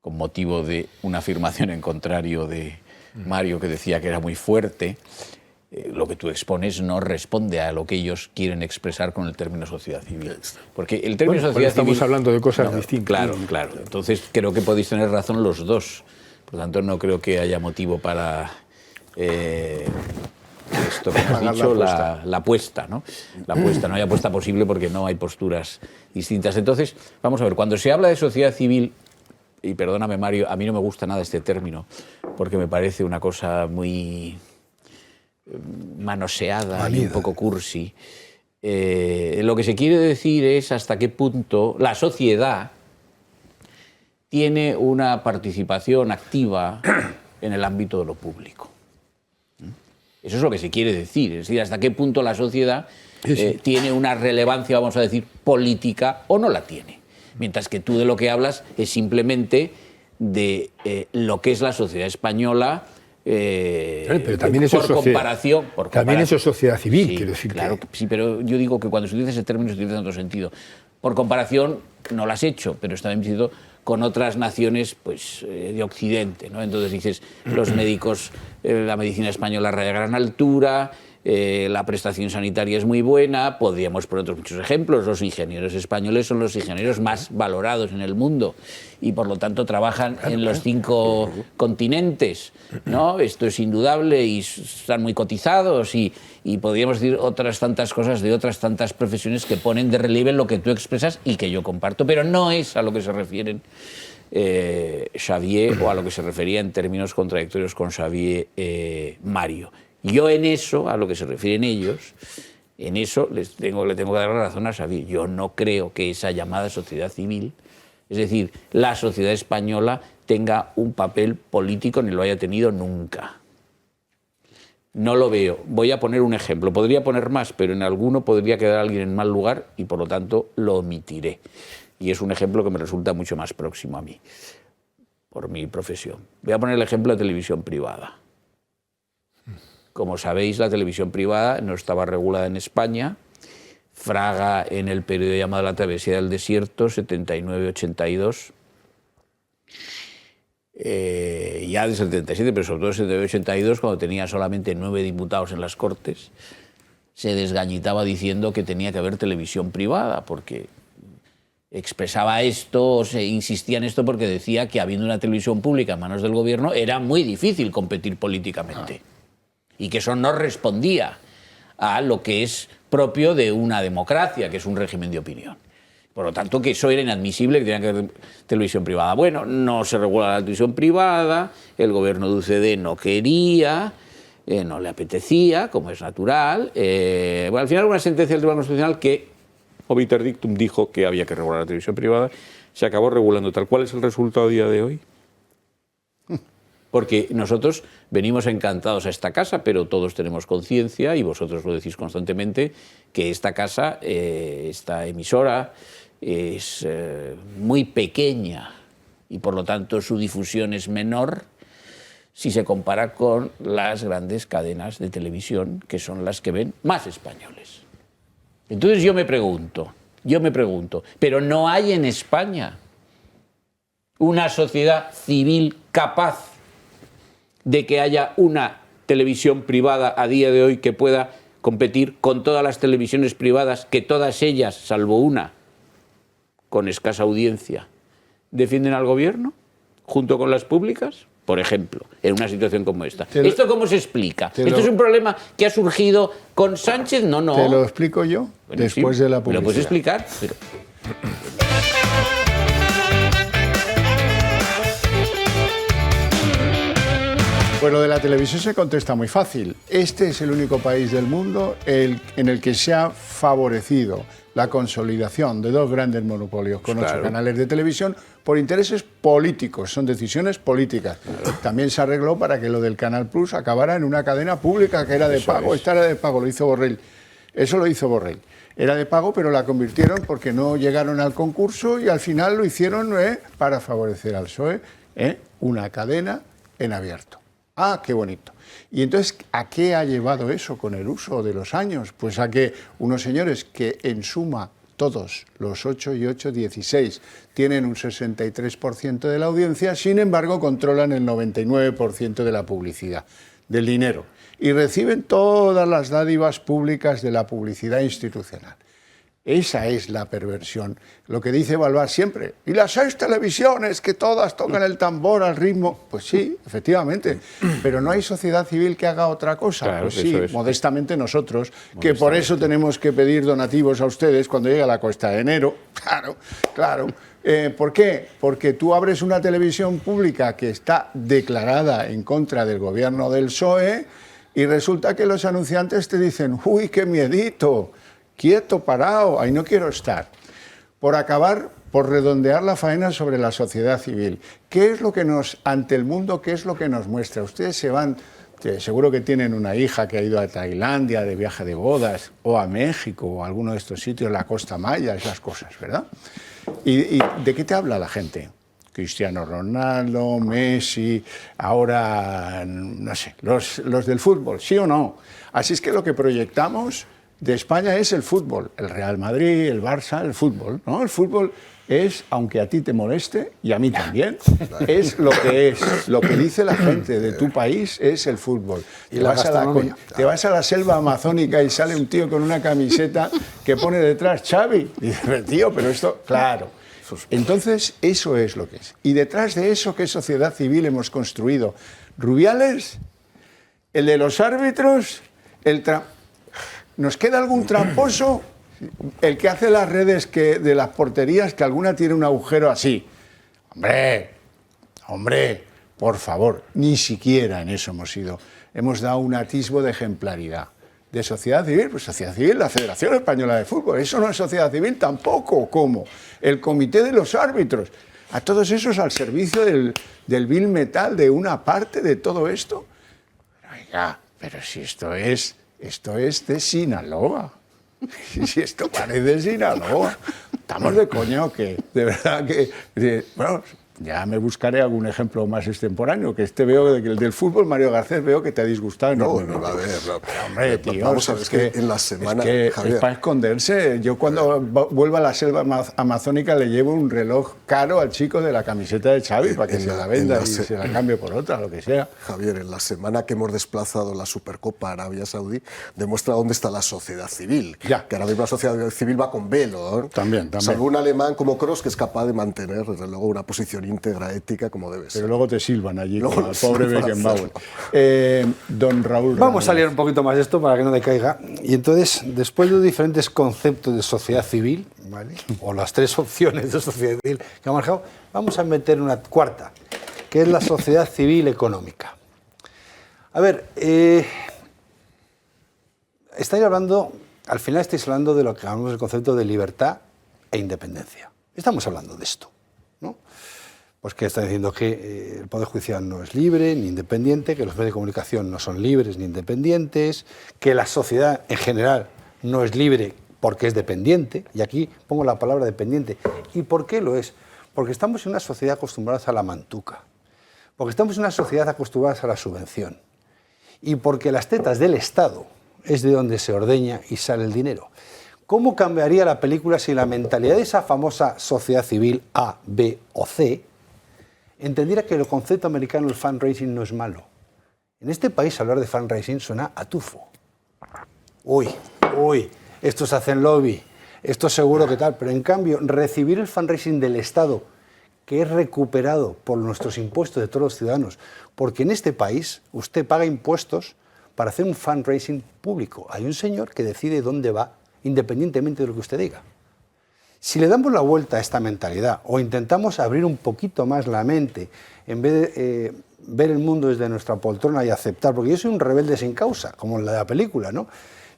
con motivo de una afirmación en contrario de Mario, que decía que era muy fuerte, lo que tú expones no responde a lo que ellos quieren expresar con el término sociedad civil. Porque el término sociedad estamos civil... hablando de cosas distintas. Claro. Entonces creo que podéis tener razón los dos. Por lo tanto, no creo que haya motivo para... esto que has dicho, la apuesta, ¿no? La apuesta, no hay apuesta posible porque no hay posturas distintas. Entonces, vamos a ver, cuando se habla de sociedad civil, y perdóname Mario, a mí no me gusta nada este término, porque me parece una cosa muy manoseada y un poco cursi. Lo que se quiere decir es hasta qué punto la sociedad tiene una participación activa en el ámbito de lo público. Eso es lo que se quiere decir, es decir, hasta qué punto la sociedad tiene una relevancia, vamos a decir, política o no la tiene. Mientras que tú de lo que hablas es simplemente de lo que es la sociedad española. Pero también eso por comparación. También eso es sociedad civil, sí, quiero decir. Claro, sí, pero yo digo que cuando se utiliza ese término se utiliza en otro sentido. Por comparación, no lo has hecho, pero está bien diciendo con otras naciones pues, de Occidente, ¿no? Entonces dices, los médicos, la medicina española raya a gran altura, la prestación sanitaria es muy buena, podríamos poner otros muchos ejemplos, los ingenieros españoles son los ingenieros más valorados en el mundo y por lo tanto trabajan en los 5 continentes, ¿no? Esto es indudable y están muy cotizados y podríamos decir otras tantas cosas de otras tantas profesiones que ponen de relieve lo que tú expresas y que yo comparto, pero no es a lo que se refieren Xavier o a lo que se refería en términos contradictorios con Xavier Mario. Yo en eso, a lo que se refieren ellos, en eso le tengo que dar la razón a Xavier. Yo no creo que esa llamada sociedad civil, es decir, la sociedad española, tenga un papel político ni lo haya tenido nunca. No lo veo. Voy a poner un ejemplo. Podría poner más, pero en alguno podría quedar alguien en mal lugar y por lo tanto lo omitiré. Y es un ejemplo que me resulta mucho más próximo a mí, por mi profesión. Voy a poner el ejemplo de televisión privada. Como sabéis, la televisión privada no estaba regulada en España. Fraga, en el periodo llamado La Travesía del Desierto, 79-82, ya desde el 77, pero sobre todo el 79-82, cuando tenía solamente 9 diputados en las Cortes, se desgañitaba diciendo que tenía que haber televisión privada, porque expresaba esto, o se insistía en esto, porque decía que habiendo una televisión pública en manos del gobierno era muy difícil competir políticamente. Y que eso no respondía a lo que es propio de una democracia, que es un régimen de opinión. Por lo tanto, que eso era inadmisible, que tenía que haber televisión privada. Bueno, no se regula la televisión privada, el gobierno de UCD no quería, no le apetecía, como es natural. Bueno, al final, una sentencia del Tribunal Constitucional que, obiter dictum, dijo que había que regular la televisión privada, se acabó regulando tal. ¿Cuál es el resultado a día de hoy? Porque nosotros venimos encantados a esta casa, pero todos tenemos conciencia, y vosotros lo decís constantemente, que esta casa, esta emisora, es muy pequeña y por lo tanto su difusión es menor si se compara con las grandes cadenas de televisión, que son las que ven más españoles. Entonces yo me pregunto, ¿pero no hay en España una sociedad civil capaz de que haya una televisión privada a día de hoy que pueda competir con todas las televisiones privadas, que todas ellas, salvo una, con escasa audiencia, defienden al gobierno junto con las públicas? Por ejemplo, en una situación como esta. ¿Esto cómo se explica? ¿Esto es un problema que ha surgido con Sánchez? No. ¿Te lo explico yo? Bueno, después de la publicidad. ¿Me lo puedes explicar? Pero... Pues lo de la televisión se contesta muy fácil. Este es el único país del mundo en el que se ha favorecido la consolidación de 2 grandes monopolios con 8 canales de televisión por intereses políticos, son decisiones políticas. También se arregló para que lo del Canal Plus acabara en una cadena pública que era de pago. Esta era de pago, lo hizo Borrell. Eso lo hizo Borrell. Era de pago, pero la convirtieron porque no llegaron al concurso y al final lo hicieron para favorecer al PSOE, una cadena en abierto. Ah, qué bonito. Y entonces, ¿a qué ha llevado eso con el uso de los años? Pues a que unos señores que en suma todos, los 8 y 8, 16, tienen un 63% de la audiencia, sin embargo controlan el 99% de la publicidad, del dinero, y reciben todas las dádivas públicas de la publicidad institucional. Esa es la perversión, lo que dice Balbás siempre. Y las 6 televisiones que todas tocan el tambor al ritmo, pues sí, efectivamente, pero no hay sociedad civil que haga otra cosa. Claro, pues sí, modestamente nosotros, que por eso tenemos que pedir donativos a ustedes cuando llega la cuesta de enero. Claro. ¿Por qué? Porque tú abres una televisión pública que está declarada en contra del gobierno del PSOE y resulta que los anunciantes te dicen, uy, qué miedito, quieto, parado, ahí no quiero estar. Por acabar por redondear la faena sobre la sociedad civil. ¿Qué es lo que ante el mundo, qué es lo que nos muestra? Ustedes se van, seguro que tienen una hija que ha ido a Tailandia de viaje de bodas, o a México, o a alguno de estos sitios, la Costa Maya, esas cosas, ¿verdad? ¿Y de qué te habla la gente? Cristiano Ronaldo, Messi, ahora, no sé, los del fútbol, ¿sí o no? Así es que lo que proyectamos de España es el fútbol, el Real Madrid, el Barça, el fútbol, ¿no? El fútbol es, aunque a ti te moleste, y a mí también, es lo que es. Lo que dice la gente de tu país es el fútbol. Y la gastronomía. Te vas a la selva amazónica y sale un tío con una camiseta que pone detrás Xavi. Y dices, tío, pero esto, claro. Entonces, eso es lo que es. Y detrás de eso, ¿qué sociedad civil hemos construido? Rubiales, el de los árbitros, ¿nos queda algún tramposo? El que hace las redes de las porterías, que alguna tiene un agujero así. Hombre, por favor, ni siquiera en eso hemos ido. Hemos dado un atisbo de ejemplaridad. ¿De sociedad civil? Pues sociedad civil, la Federación Española de Fútbol. Eso no es sociedad civil tampoco. ¿Cómo? El comité de los árbitros. A todos esos al servicio del vil metal de una parte de todo esto. Oiga, pero si esto es de Sinaloa. Si esto parece Sinaloa. ¿Estamos de coña o qué? De verdad que... Bueno, ya me buscaré algún ejemplo más extemporáneo, que veo que el del fútbol, Mario Garcés, veo que te ha disgustado enormemente. No, a ver, hombre, tío, vamos a ver, es que en la semana... Es para esconderse. Yo cuando vuelva a la selva amazónica le llevo un reloj caro al chico de la camiseta de Xavi para que se la venda y se la cambie por otra, lo que sea. Javier, en la semana que hemos desplazado la Supercopa a Arabia Saudí, demuestra dónde está la sociedad civil. Ya. Que ahora mismo la sociedad civil va con velo, ¿no? También. Salvo un alemán como Kroos, que es capaz de mantener, desde luego, una posición íntegra, ética, como debe ser. Pero luego te silban allí, como al pobre Beckenbauer. Don Raúl Vamos a leer un poquito más de esto para que no decaiga. Y entonces, después de diferentes conceptos de sociedad civil, ¿vale? O las tres opciones de sociedad civil que hemos manejado, vamos a meter una cuarta, que es la sociedad civil económica. A ver, estáis hablando, al final estáis hablando de lo que llamamos el concepto de libertad e independencia. Estamos hablando de esto, ¿no? Pues que está diciendo que el Poder Judicial no es libre ni independiente, que los medios de comunicación no son libres ni independientes, que la sociedad en general no es libre porque es dependiente, y aquí pongo la palabra dependiente. ¿Y por qué lo es? Porque estamos en una sociedad acostumbrados a la mantuca, porque estamos en una sociedad acostumbrados a la subvención, y porque las tetas del Estado es de donde se ordeña y sale el dinero. ¿Cómo cambiaría la película si la mentalidad de esa famosa sociedad civil A, B o C entendiera que el concepto americano del fundraising no es malo? En este país hablar de fundraising suena a tufo. Uy, estos hacen lobby, esto seguro que tal, pero en cambio recibir el fundraising del Estado, que es recuperado por nuestros impuestos de todos los ciudadanos, porque en este país usted paga impuestos para hacer un fundraising público. Hay un señor que decide dónde va, independientemente de lo que usted diga. Si le damos la vuelta a esta mentalidad o intentamos abrir un poquito más la mente, en vez de ver el mundo desde nuestra poltrona y aceptar, porque yo soy un rebelde sin causa, como en la película, ¿no?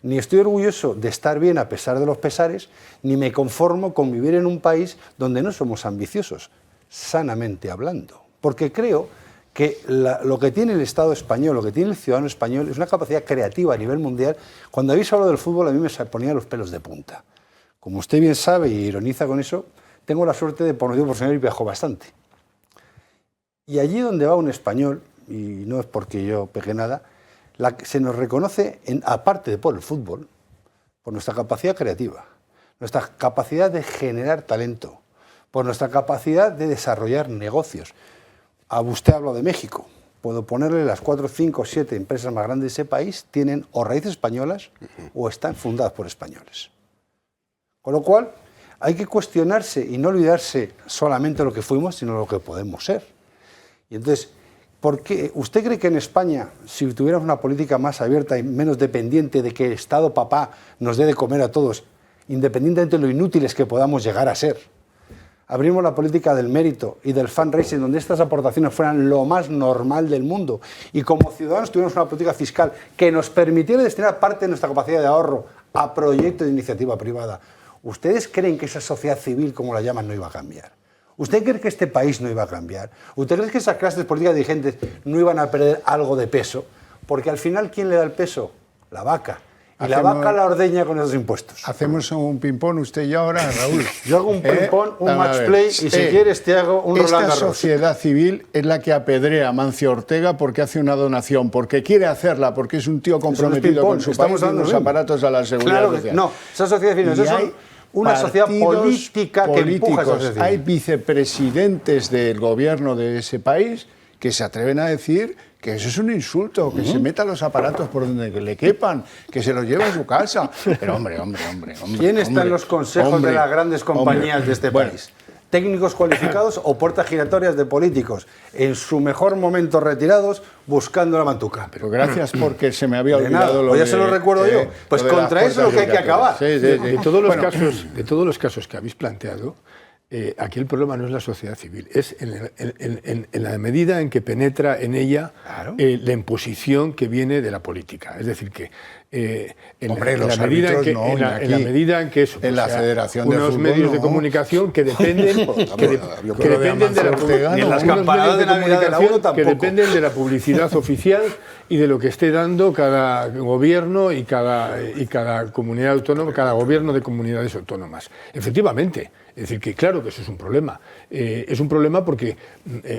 Ni estoy orgulloso de estar bien a pesar de los pesares, ni me conformo con vivir en un país donde no somos ambiciosos, sanamente hablando. Porque creo que lo que tiene el Estado español, lo que tiene el ciudadano español, es una capacidad creativa a nivel mundial. Cuando habéis hablado del fútbol, a mí me ponía los pelos de punta. Como usted bien sabe y ironiza con eso, tengo la suerte de, por motivo profesional, y viajo bastante. Y allí donde va un español, y no es porque yo pegue nada, se nos reconoce, aparte de por el fútbol, por nuestra capacidad creativa, nuestra capacidad de generar talento, por nuestra capacidad de desarrollar negocios. Usted habla de México. Puedo ponerle las 4, 5, 7 empresas más grandes de ese país, tienen o raíces españolas o están fundadas por españoles. Con lo cual, hay que cuestionarse y no olvidarse solamente de lo que fuimos, sino de lo que podemos ser. Y entonces, ¿por qué? ¿Usted cree que en España, si tuviéramos una política más abierta y menos dependiente de que el Estado papá nos dé de comer a todos, independientemente de lo inútiles que podamos llegar a ser, abrimos la política del mérito y del fundraising, donde estas aportaciones fueran lo más normal del mundo, y como ciudadanos tuviéramos una política fiscal que nos permitiera destinar parte de nuestra capacidad de ahorro a proyectos de iniciativa privada, ¿Ustedes creen que esa sociedad civil, como la llaman, no iba a cambiar? ¿Usted cree que este país no iba a cambiar? ¿Usted cree que esas clases políticas dirigentes no iban a perder algo de peso? Porque al final, ¿quién le da el peso? La vaca. Y la vaca la ordeña con esos impuestos. Hacemos un ping-pong usted y yo ahora, Raúl. Yo hago un ping-pong, un match play, y si quieres te hago un Roland Garros. Esta sociedad civil es la que apedrea a Mancio Ortega porque hace una donación, porque quiere hacerla, porque es un tío comprometido con su país y unos aparatos a la seguridad social. No, esa sociedad civil, eso son una sociedad política que empuja esa sociedad civil. Hay vicepresidentes del gobierno de ese país que se atreven a decir que eso es un insulto, que se meta los aparatos por donde le quepan, que se los lleve a su casa. Pero hombre. ¿Quién está en los consejos de las grandes compañías de este país? ¿Técnicos cualificados o puertas giratorias de políticos, en su mejor momento retirados, buscando la mantuca? Pero gracias porque se me había olvidado lo de... ya se lo recuerdo yo. Pues contra eso es lo que hay que acabar. De todos los casos que habéis planteado, aquí el problema no es la sociedad civil, es en la medida en que penetra en ella la imposición que viene de la política. Es decir, que en la medida en que eso, en la Federación de unos Fútbol, medios de comunicación que dependen que dependen de la publicidad oficial y de lo que esté dando cada gobierno y cada comunidad autónoma, cada gobierno de comunidades autónomas. Efectivamente. Es decir, que claro que eso es un problema. Es un problema porque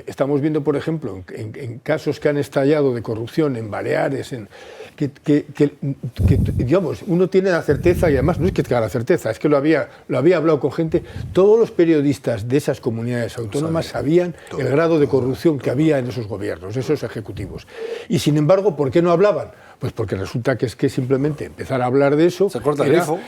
estamos viendo, por ejemplo, en casos que han estallado de corrupción en Baleares, que digamos, uno tiene la certeza, y además no es que tenga la certeza, es que lo había hablado con gente, todos los periodistas de esas comunidades autónomas sabían el grado de corrupción que había en esos gobiernos, esos ejecutivos. Y sin embargo, ¿por qué no hablaban? Pues porque resulta que es que simplemente empezar a hablar de eso se corta el grifo.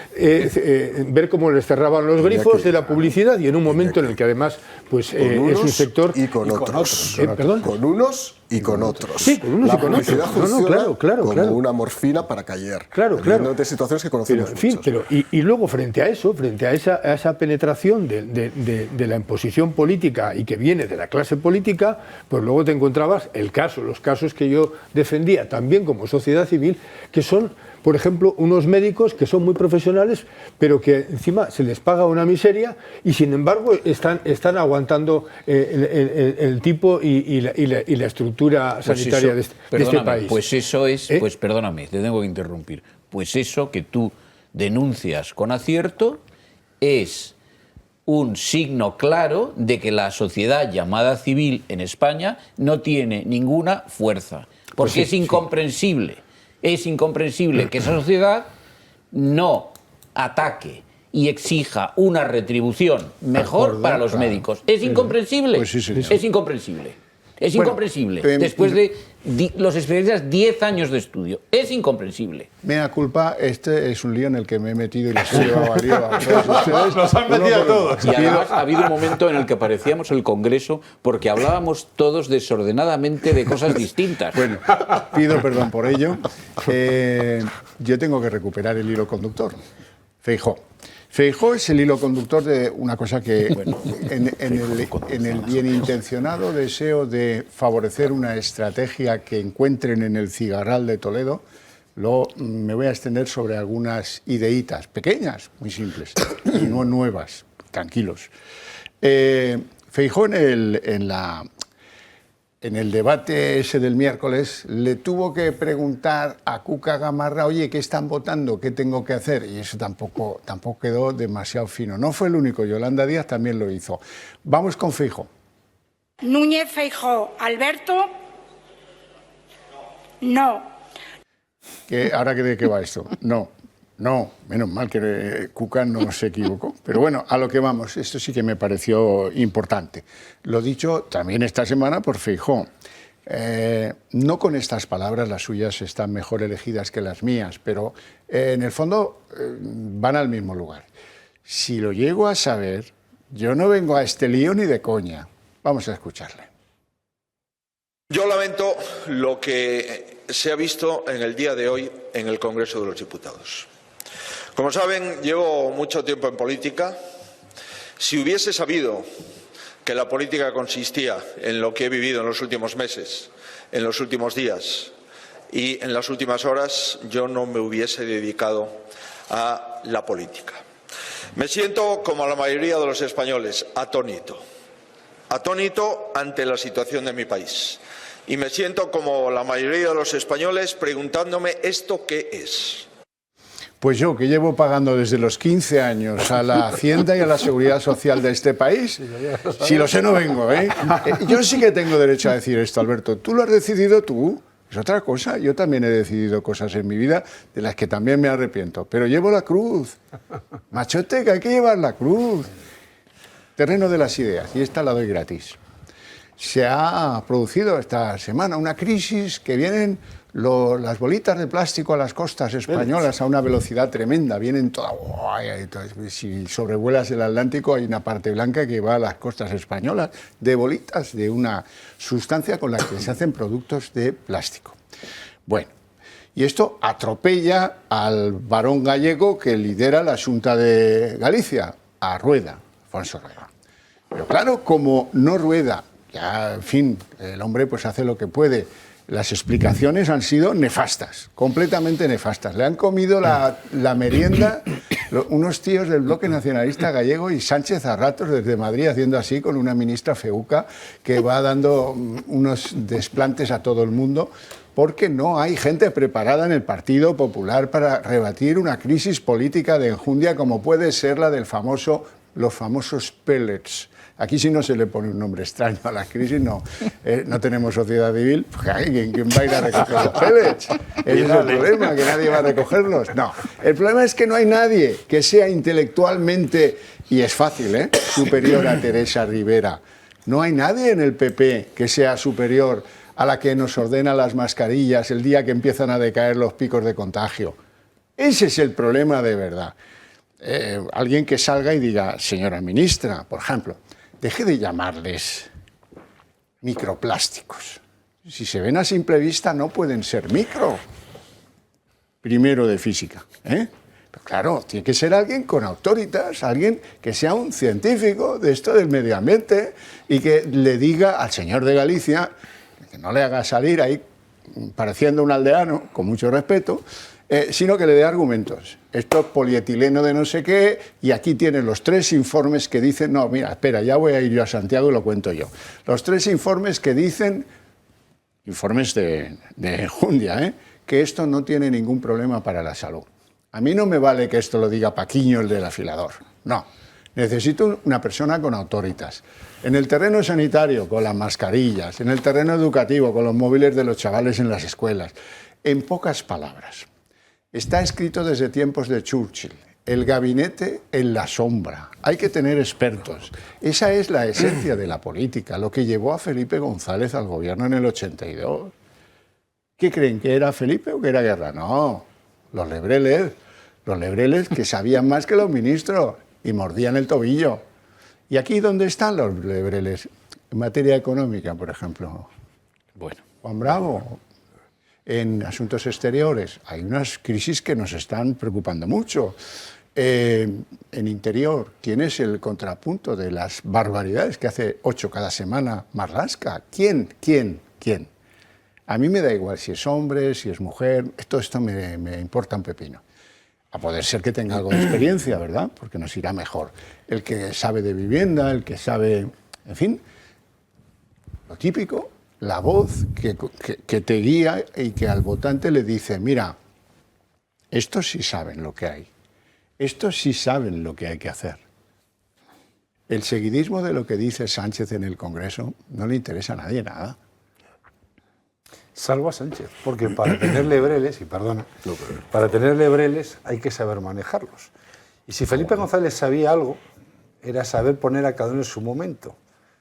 Ver cómo les cerraban los grifos de la publicidad y en un momento en el que además pues es un sector y con otros. Con unos y con otros. Sí, con unos y con otros. Funciona como una morfina para callar. Claro. De situaciones que conocemos pero y luego frente a eso, frente a esa penetración de la imposición política y que viene de la clase política, pues luego te encontrabas los casos que yo defendía también como sociedad civil, que son, por ejemplo, unos médicos que son muy profesionales, pero que encima se les paga una miseria y sin embargo están aguantando el tipo y la estructura sanitaria de este país. Pues eso es, pues perdóname, te tengo que interrumpir. Pues eso que tú denuncias con acierto es un signo claro de que la sociedad llamada civil en España no tiene ninguna fuerza, porque es incomprensible. Es incomprensible que esa sociedad no ataque y exija una retribución mejor para los médicos. Es incomprensible. Es incomprensible. Es incomprensible. Después de los especialistas 10 años de estudio. Es incomprensible. Mea culpa, este es un lío en el que me he metido y les he llevado arriba a todos ustedes. Nos han metido a todos. Y además ha habido un momento en el que parecíamos el Congreso porque hablábamos todos desordenadamente de cosas distintas. Bueno, pido perdón por ello. Yo tengo que recuperar el hilo conductor. Feijóo. Feijóo es el hilo conductor de una cosa que, en el bienintencionado deseo de favorecer una estrategia que encuentren en el cigarral de Toledo, luego me voy a extender sobre algunas ideitas pequeñas, muy simples, y no nuevas, tranquilos. Feijóo en el debate ese del miércoles, le tuvo que preguntar a Cuca Gamarra, oye, ¿qué están votando? ¿Qué tengo que hacer? Y eso tampoco quedó demasiado fino. No fue el único, Yolanda Díaz también lo hizo. Vamos con Feijóo. Núñez Feijóo, Alberto, no. ¿Ahora de qué va esto? No, menos mal que Cuca no se equivocó. Pero bueno, a lo que vamos, esto sí que me pareció importante. Lo dicho también esta semana por Feijóo. No con estas palabras, las suyas están mejor elegidas que las mías, pero en el fondo van al mismo lugar. Si lo llego a saber, yo no vengo a este lío ni de coña. Vamos a escucharle. Yo lamento lo que se ha visto en el día de hoy en el Congreso de los Diputados. Como saben, llevo mucho tiempo en política. Si hubiese sabido que la política consistía en lo que he vivido en los últimos meses, en los últimos días y en las últimas horas, yo no me hubiese dedicado a la política. Me siento, como la mayoría de los españoles, atónito. Atónito ante la situación de mi país. Y me siento, como la mayoría de los españoles, preguntándome ¿esto qué es? Pues yo, que llevo pagando desde los 15 años a la Hacienda y a la Seguridad Social de este país, si lo sé no vengo, ¿eh? Yo sí que tengo derecho a decir esto, Alberto. Tú lo has decidido tú. Es otra cosa. Yo también he decidido cosas en mi vida de las que también me arrepiento. Pero llevo la cruz. Machote, que hay que llevar la cruz. Terreno de las ideas. Y esta la doy gratis. Se ha producido esta semana una crisis que vienen las bolitas de plástico a las costas españolas a una velocidad tremenda. Vienen todas... Si sobrevuelas el Atlántico hay una parte blanca que va a las costas españolas de bolitas de una sustancia con la que se hacen productos de plástico. Bueno, y esto atropella al varón gallego que lidera la Xunta de Galicia, a Rueda, Alfonso Rueda. Pero claro, como no Rueda, ya, en fin, el hombre pues hace lo que puede. Las explicaciones han sido nefastas, completamente nefastas. Le han comido la merienda unos tíos del Bloque Nacionalista Gallego y Sánchez a ratos desde Madrid haciendo así con una ministra feuca que va dando unos desplantes a todo el mundo porque no hay gente preparada en el Partido Popular para rebatir una crisis política de enjundia como puede ser la los famosos pellets. Aquí sí no se le pone un nombre extraño a la crisis, no tenemos sociedad civil. ¿Quién va a ir a recoger los pellets? Ese es el problema, que nadie va a recogerlos. No, el problema es que no hay nadie que sea intelectualmente, y es fácil, superior a Teresa Rivera. No hay nadie en el PP que sea superior a la que nos ordena las mascarillas el día que empiezan a decaer los picos de contagio. Ese es el problema de verdad. Alguien que salga y diga, señora ministra, por ejemplo, deje de llamarles microplásticos. Si se ven a simple vista no pueden ser micro. Primero de física, Pero claro, tiene que ser alguien con autoritas, alguien que sea un científico de esto del medio ambiente y que le diga al señor de Galicia, que no le haga salir ahí pareciendo un aldeano, con mucho respeto, sino que le dé argumentos. Esto es polietileno de no sé qué, y aquí tienes los 3 informes que dicen... No, mira, espera, ya voy a ir yo a Santiago y lo cuento yo. Los 3 informes que dicen, informes de enjundia, que esto no tiene ningún problema para la salud. A mí no me vale que esto lo diga Paquiño, el del afilador. No, necesito una persona con autoritas. En el terreno sanitario, con las mascarillas. En el terreno educativo, con los móviles de los chavales en las escuelas. En pocas palabras. Está escrito desde tiempos de Churchill. El gabinete en la sombra. Hay que tener expertos. Esa es la esencia de la política, lo que llevó a Felipe González al gobierno en el 82. ¿Qué creen? ¿Que era Felipe o que era Guerra? No, los lebreles que sabían más que los ministros y mordían el tobillo. ¿Y aquí dónde están los lebreles? En materia económica, por ejemplo. Bueno, Juan Bravo. En asuntos exteriores hay unas crisis que nos están preocupando mucho. En interior, ¿quién es el contrapunto de las barbaridades que hace 8 cada semana Marlaska? ¿Quién? A mí me da igual si es hombre, si es mujer, esto me importa un pepino. A poder ser que tenga algo de experiencia, ¿verdad? Porque nos irá mejor. El que sabe de vivienda, el que sabe... En fin, lo típico... La voz que te guía y que al votante le dice, mira, estos sí saben lo que hay, estos sí saben lo que hay que hacer. El seguidismo de lo que dice Sánchez en el Congreso no le interesa a nadie nada. Salvo a Sánchez, porque para tener lebreles, y perdona, para tener lebreles hay que saber manejarlos. Y si Felipe González sabía algo, era saber poner a cada uno en su momento.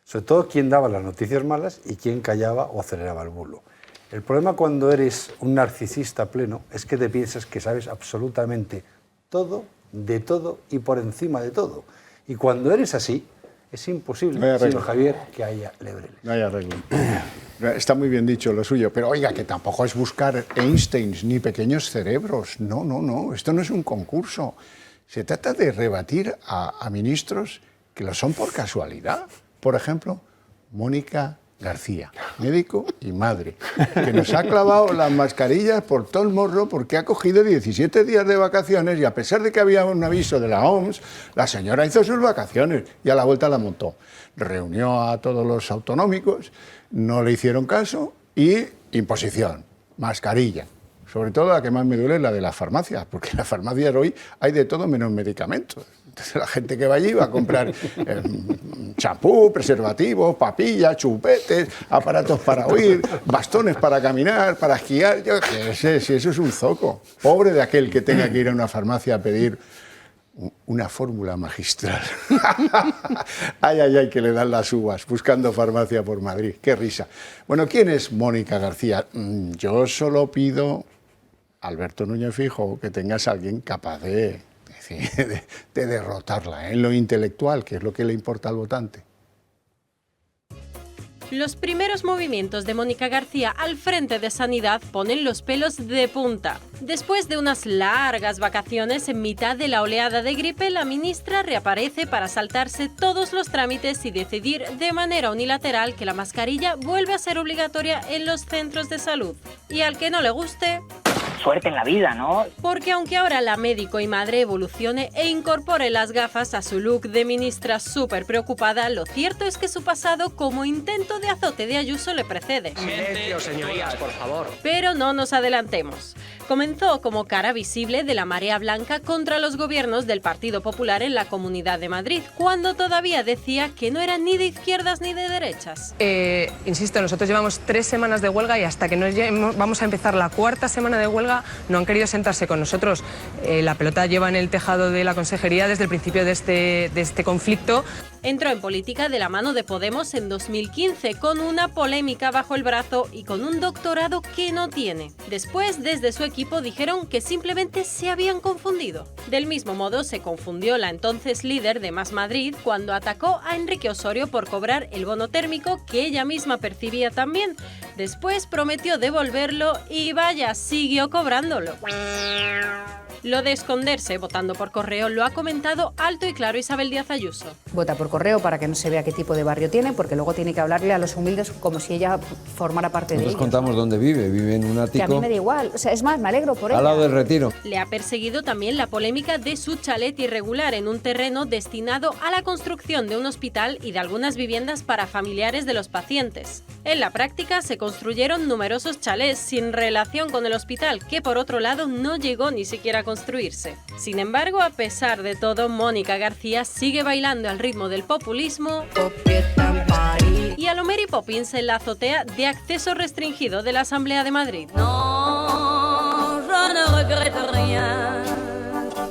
Sobre todo quién daba las noticias malas y quién callaba o aceleraba el bulo. El problema cuando eres un narcisista pleno es que te piensas que sabes absolutamente todo, de todo y por encima de todo. Y cuando eres así, es imposible, señor Javier, que haya lebreles. No hay arreglo. Está muy bien dicho lo suyo, pero oiga, que tampoco es buscar Einsteins ni pequeños cerebros. No, esto no es un concurso. Se trata de rebatir a ministros que lo son por casualidad. Por ejemplo, Mónica García, médico y madre, que nos ha clavado las mascarillas por todo el morro porque ha cogido 17 días de vacaciones y a pesar de que había un aviso de la OMS, la señora hizo sus vacaciones y a la vuelta la montó. Reunió a todos los autonómicos, no le hicieron caso y imposición, mascarilla. Sobre todo la que más me duele es la de las farmacias, porque en las farmacias hoy hay de todo menos medicamentos. Entonces la gente que va allí va a comprar champú, preservativos, papillas, chupetes, aparatos para oír, bastones para caminar, para esquiar. Yo qué sé, si eso es un zoco. Pobre de aquel que tenga que ir a una farmacia a pedir una fórmula magistral. Ay, ay, ay, que le dan las uvas, buscando farmacia por Madrid. Qué risa. Bueno, ¿quién es Mónica García? Yo solo pido, Alberto Núñez Feijóo, que tengas a alguien capaz de derrotarla en lo intelectual, que es lo que le importa al votante. Los primeros movimientos de Mónica García al frente de Sanidad ponen los pelos de punta. Después de unas largas vacaciones en mitad de la oleada de gripe, la ministra reaparece para saltarse todos los trámites y decidir de manera unilateral que la mascarilla vuelve a ser obligatoria en los centros de salud. Y al que no le guste... suerte en la vida, ¿no? Porque aunque ahora la médico y madre evolucione e incorpore las gafas a su look de ministra súper preocupada, lo cierto es que su pasado como intento de azote de Ayuso le precede. Silencio, señorías, por favor. Pero no nos adelantemos. Comenzó como cara visible de la marea blanca contra los gobiernos del Partido Popular en la Comunidad de Madrid, cuando todavía decía que no era ni de izquierdas ni de derechas. Insisto, nosotros llevamos 3 semanas de huelga y hasta que vamos a empezar la 4ª semana de huelga no han querido sentarse con nosotros. La pelota lleva en el tejado de la consejería desde el principio de este conflicto. Entró en política de la mano de Podemos en 2015 con una polémica bajo el brazo y con un doctorado que no tiene. Después, desde su equipo dijeron que simplemente se habían confundido. Del mismo modo, se confundió la entonces líder de Más Madrid cuando atacó a Enrique Osorio por cobrar el bono térmico que ella misma percibía también. Después prometió devolverlo y vaya, siguió cobrándolo. Lo de esconderse votando por correo lo ha comentado alto y claro Isabel Díaz Ayuso. Vota por correo para que no se vea qué tipo de barrio tiene, porque luego tiene que hablarle a los humildes como si ella formara parte de ellos. Nosotros contamos dónde vive, vive en un ático. Que a mí me da igual, o sea, es más, me alegro por ella. Al lado del Retiro. Le ha perseguido también la polémica de su chalet irregular en un terreno destinado a la construcción de un hospital y de algunas viviendas para familiares de los pacientes. En la práctica se construyeron numerosos chalés sin relación con el hospital, que por otro lado no llegó ni siquiera a construirse. Sin embargo, a pesar de todo, Mónica García sigue bailando al ritmo del populismo y a lo Mary Poppins en la azotea de acceso restringido de la Asamblea de Madrid.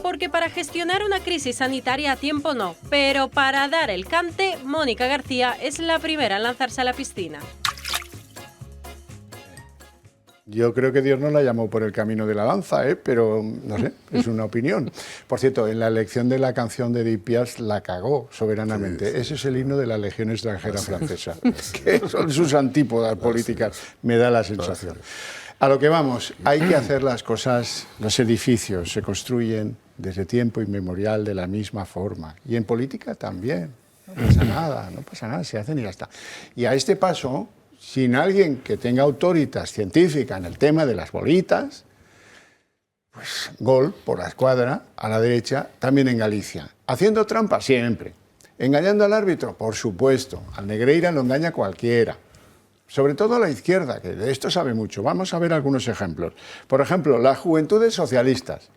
Porque para gestionar una crisis sanitaria a tiempo no, pero para dar el cante, Mónica García es la primera en lanzarse a la piscina. Yo creo que Dios no la llamó por el camino de la danza, pero no sé, es una opinión. Por cierto, en la elección de la canción de Edith Piaf la cagó soberanamente. Sí. Ese es el himno de la Legión Extranjera Francesa, que son sus antípodas políticas, me da la sensación. A lo que vamos, hay que hacer las cosas, los edificios se construyen desde tiempo inmemorial de la misma forma. Y en política también, no pasa nada, se hacen y ya está. Y a este paso, sin alguien que tenga autoritas científica en el tema de las bolitas, pues gol por la escuadra, a la derecha, también en Galicia. Haciendo trampa siempre. Engañando al árbitro, por supuesto. Al Negreira lo engaña cualquiera. Sobre todo a la izquierda, que de esto sabe mucho. Vamos a ver algunos ejemplos. Por ejemplo, las juventudes socialistas.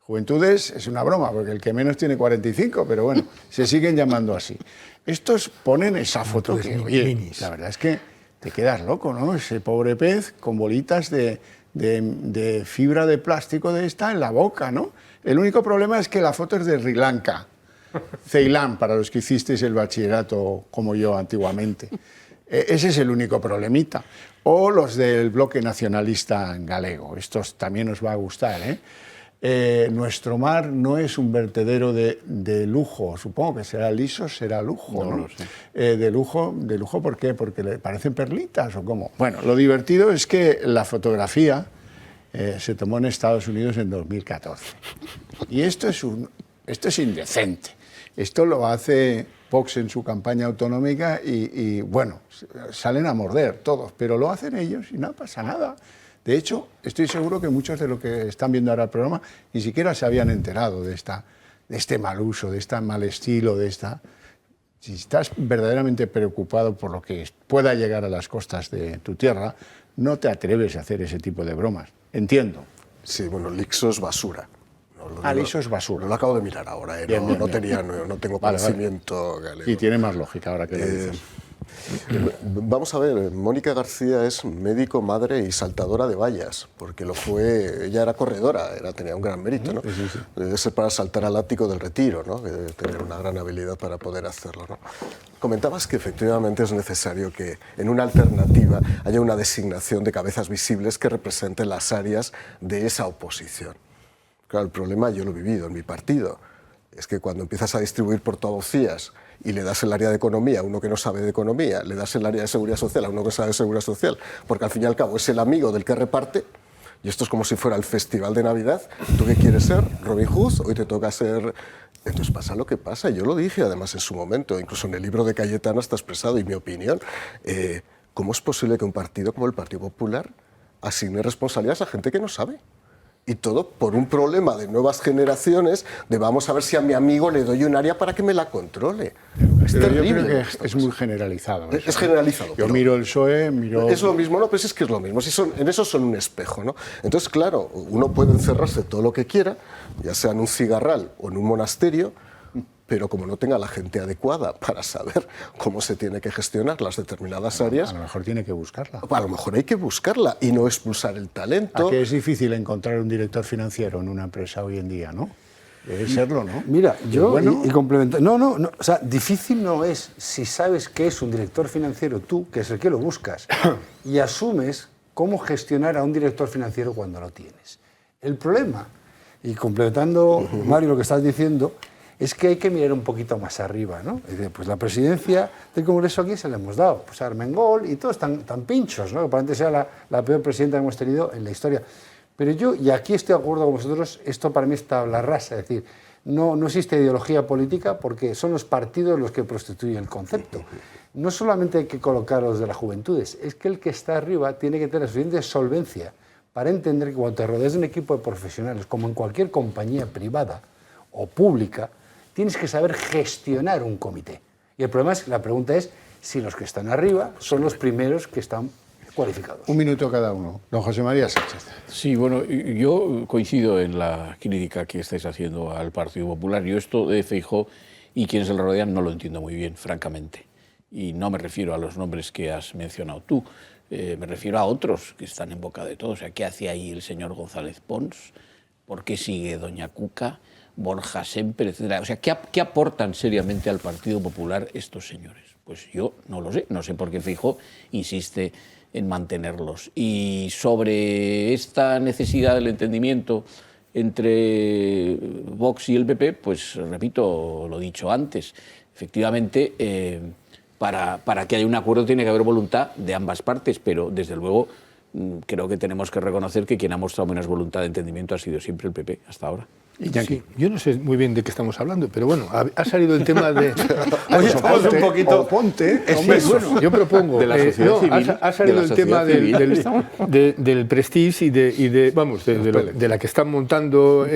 Juventudes es una broma, porque el que menos tiene 45, pero bueno, se siguen llamando así. Estos ponen esa foto que, oye, la verdad es que te quedas loco, ¿no? Ese pobre pez con bolitas de fibra de plástico de esta en la boca, ¿no? El único problema es que la foto es de Sri Lanka, Ceilán, para los que hicisteis el bachillerato como yo antiguamente. Ese es el único problemita. O los del bloque nacionalista galego. Estos también os va a gustar, ¿eh? Nuestro mar no es un vertedero de lujo, supongo que será liso, será lujo, ¿no? De lujo, ¿por qué? ¿Porque le parecen perlitas o cómo? Bueno, lo divertido es que la fotografía se tomó en Estados Unidos en 2014. Y esto es indecente. Esto lo hace Vox en su campaña autonómica y bueno, salen a morder todos, pero lo hacen ellos y no pasa nada. De hecho, estoy seguro que muchos de los que están viendo ahora el programa ni siquiera se habían enterado de este mal uso, de este mal estilo, Si estás verdaderamente preocupado por lo que pueda llegar a las costas de tu tierra, no te atreves a hacer ese tipo de bromas. Entiendo. Sí, bueno, Lixo es basura. Lixo es basura. Lo acabo de mirar ahora, no tengo conocimiento. Galego. Y tiene más lógica ahora que lo dices. Vamos a ver, Mónica García es médico, madre y saltadora de vallas, porque lo fue, ella era corredora, tenía un gran mérito, ¿no? Sí. Debe ser para saltar al ático del Retiro, ¿no? Debe tener una gran habilidad para poder hacerlo, ¿no? Comentabas que efectivamente es necesario que en una alternativa haya una designación de cabezas visibles que representen las áreas de esa oposición. Claro, el problema yo lo he vivido en mi partido, es que cuando empiezas a distribuir portavocías y le das el área de economía a uno que no sabe de economía, le das el área de seguridad social a uno que sabe de seguridad social, porque al fin y al cabo es el amigo del que reparte, y esto es como si fuera el festival de Navidad. ¿Tú qué quieres ser? ¿Robin Hood? Hoy te toca ser... Entonces pasa lo que pasa, yo lo dije además en su momento, incluso en el libro de Cayetano está expresado, y mi opinión, ¿cómo es posible que un partido como el Partido Popular asigne responsabilidades a gente que no sabe? Y todo por un problema de nuevas generaciones, de vamos a ver si a mi amigo le doy un área para que me la controle. Es terrible. Yo creo que es muy generalizado. Es generalizado. Yo miro el PSOE, miro... Es lo mismo, no, pues es que es lo mismo. En eso son un espejo, ¿no? Entonces, claro, uno puede encerrarse todo lo que quiera, ya sea en un cigarral o en un monasterio, pero como no tenga la gente adecuada para saber cómo se tiene que gestionar las determinadas áreas... A lo mejor tiene que buscarla. A lo mejor hay que buscarla y no expulsar el talento. ¿A que es difícil encontrar un director financiero en una empresa hoy en día, no? Debe serlo, ¿no? Mira, yo, bueno, y complemento... No, o sea, difícil no es si sabes qué es un director financiero tú, que es el que lo buscas, y asumes cómo gestionar a un director financiero cuando lo tienes. El problema, y complementando, Mario, lo que estás diciendo... es que hay que mirar un poquito más arriba, ¿no? Pues la presidencia del Congreso aquí se la hemos dado, pues a Armengol y todos tan pinchos, ¿no? Que probablemente sea la peor presidenta que hemos tenido en la historia. Pero yo, y aquí estoy de acuerdo con vosotros, esto para mí es tabla rasa, es decir, no existe ideología política porque son los partidos los que prostituyen el concepto. No solamente hay que colocar a los de las juventudes, es que el que está arriba tiene que tener suficiente solvencia para entender que cuando te rodeas de un equipo de profesionales, como en cualquier compañía privada o pública, tienes que saber gestionar un comité. Y el problema es, la pregunta es si los que están arriba son los primeros que están cualificados. Un minuto cada uno. Don José María Sánchez. Sí, bueno, yo coincido en la crítica que estáis haciendo al Partido Popular. Yo esto de Feijóo y quienes le rodean no lo entiendo muy bien, francamente. Y no me refiero a los nombres que has mencionado tú, me refiero a otros que están en boca de todos. O sea, ¿qué hace ahí el señor González Pons? ¿Por qué sigue doña Cuca? Borja Semper, etcétera. O sea, ¿qué aportan seriamente al Partido Popular estos señores? Pues yo no lo sé, no sé por qué Feijóo insiste en mantenerlos. Y sobre esta necesidad del entendimiento entre Vox y el PP, pues repito lo dicho antes, efectivamente, para que haya un acuerdo tiene que haber voluntad de ambas partes, pero desde luego creo que tenemos que reconocer que quien ha mostrado menos voluntad de entendimiento ha sido siempre el PP hasta ahora. Sí, yo no sé muy bien de qué estamos hablando, pero bueno, ha salido el tema de... Oye, un poquito... Ponte, bueno, yo propongo... De la sociedad civil, ha salido el tema del Prestige y de la que están montando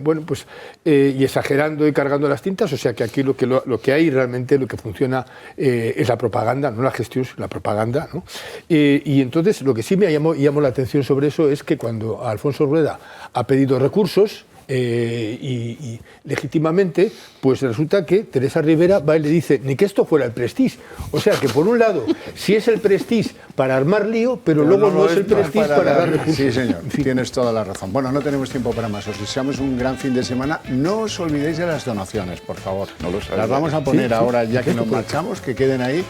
bueno, pues, y exagerando y cargando las tintas, o sea que aquí lo que hay realmente, lo que funciona es la propaganda, no la gestión, la propaganda, ¿no? Y entonces lo que sí me llamó la atención sobre eso es que cuando Alfonso Rueda ha pedido recursos, y legítimamente, pues resulta que Teresa Rivera va y le dice ni que esto fuera el Prestige. O sea que por un lado sí es el Prestige para armar lío, pero luego no es el Prestige para dar recursos. Sí, señor, tienes toda la razón. Bueno, no tenemos tiempo para más. Os deseamos un gran fin de semana. No os olvidéis de las donaciones, por favor. No lo sabéis. Las vamos a poner ahora, ya que nos marchamos, que queden ahí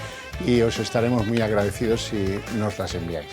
y os estaremos muy agradecidos si nos las enviáis.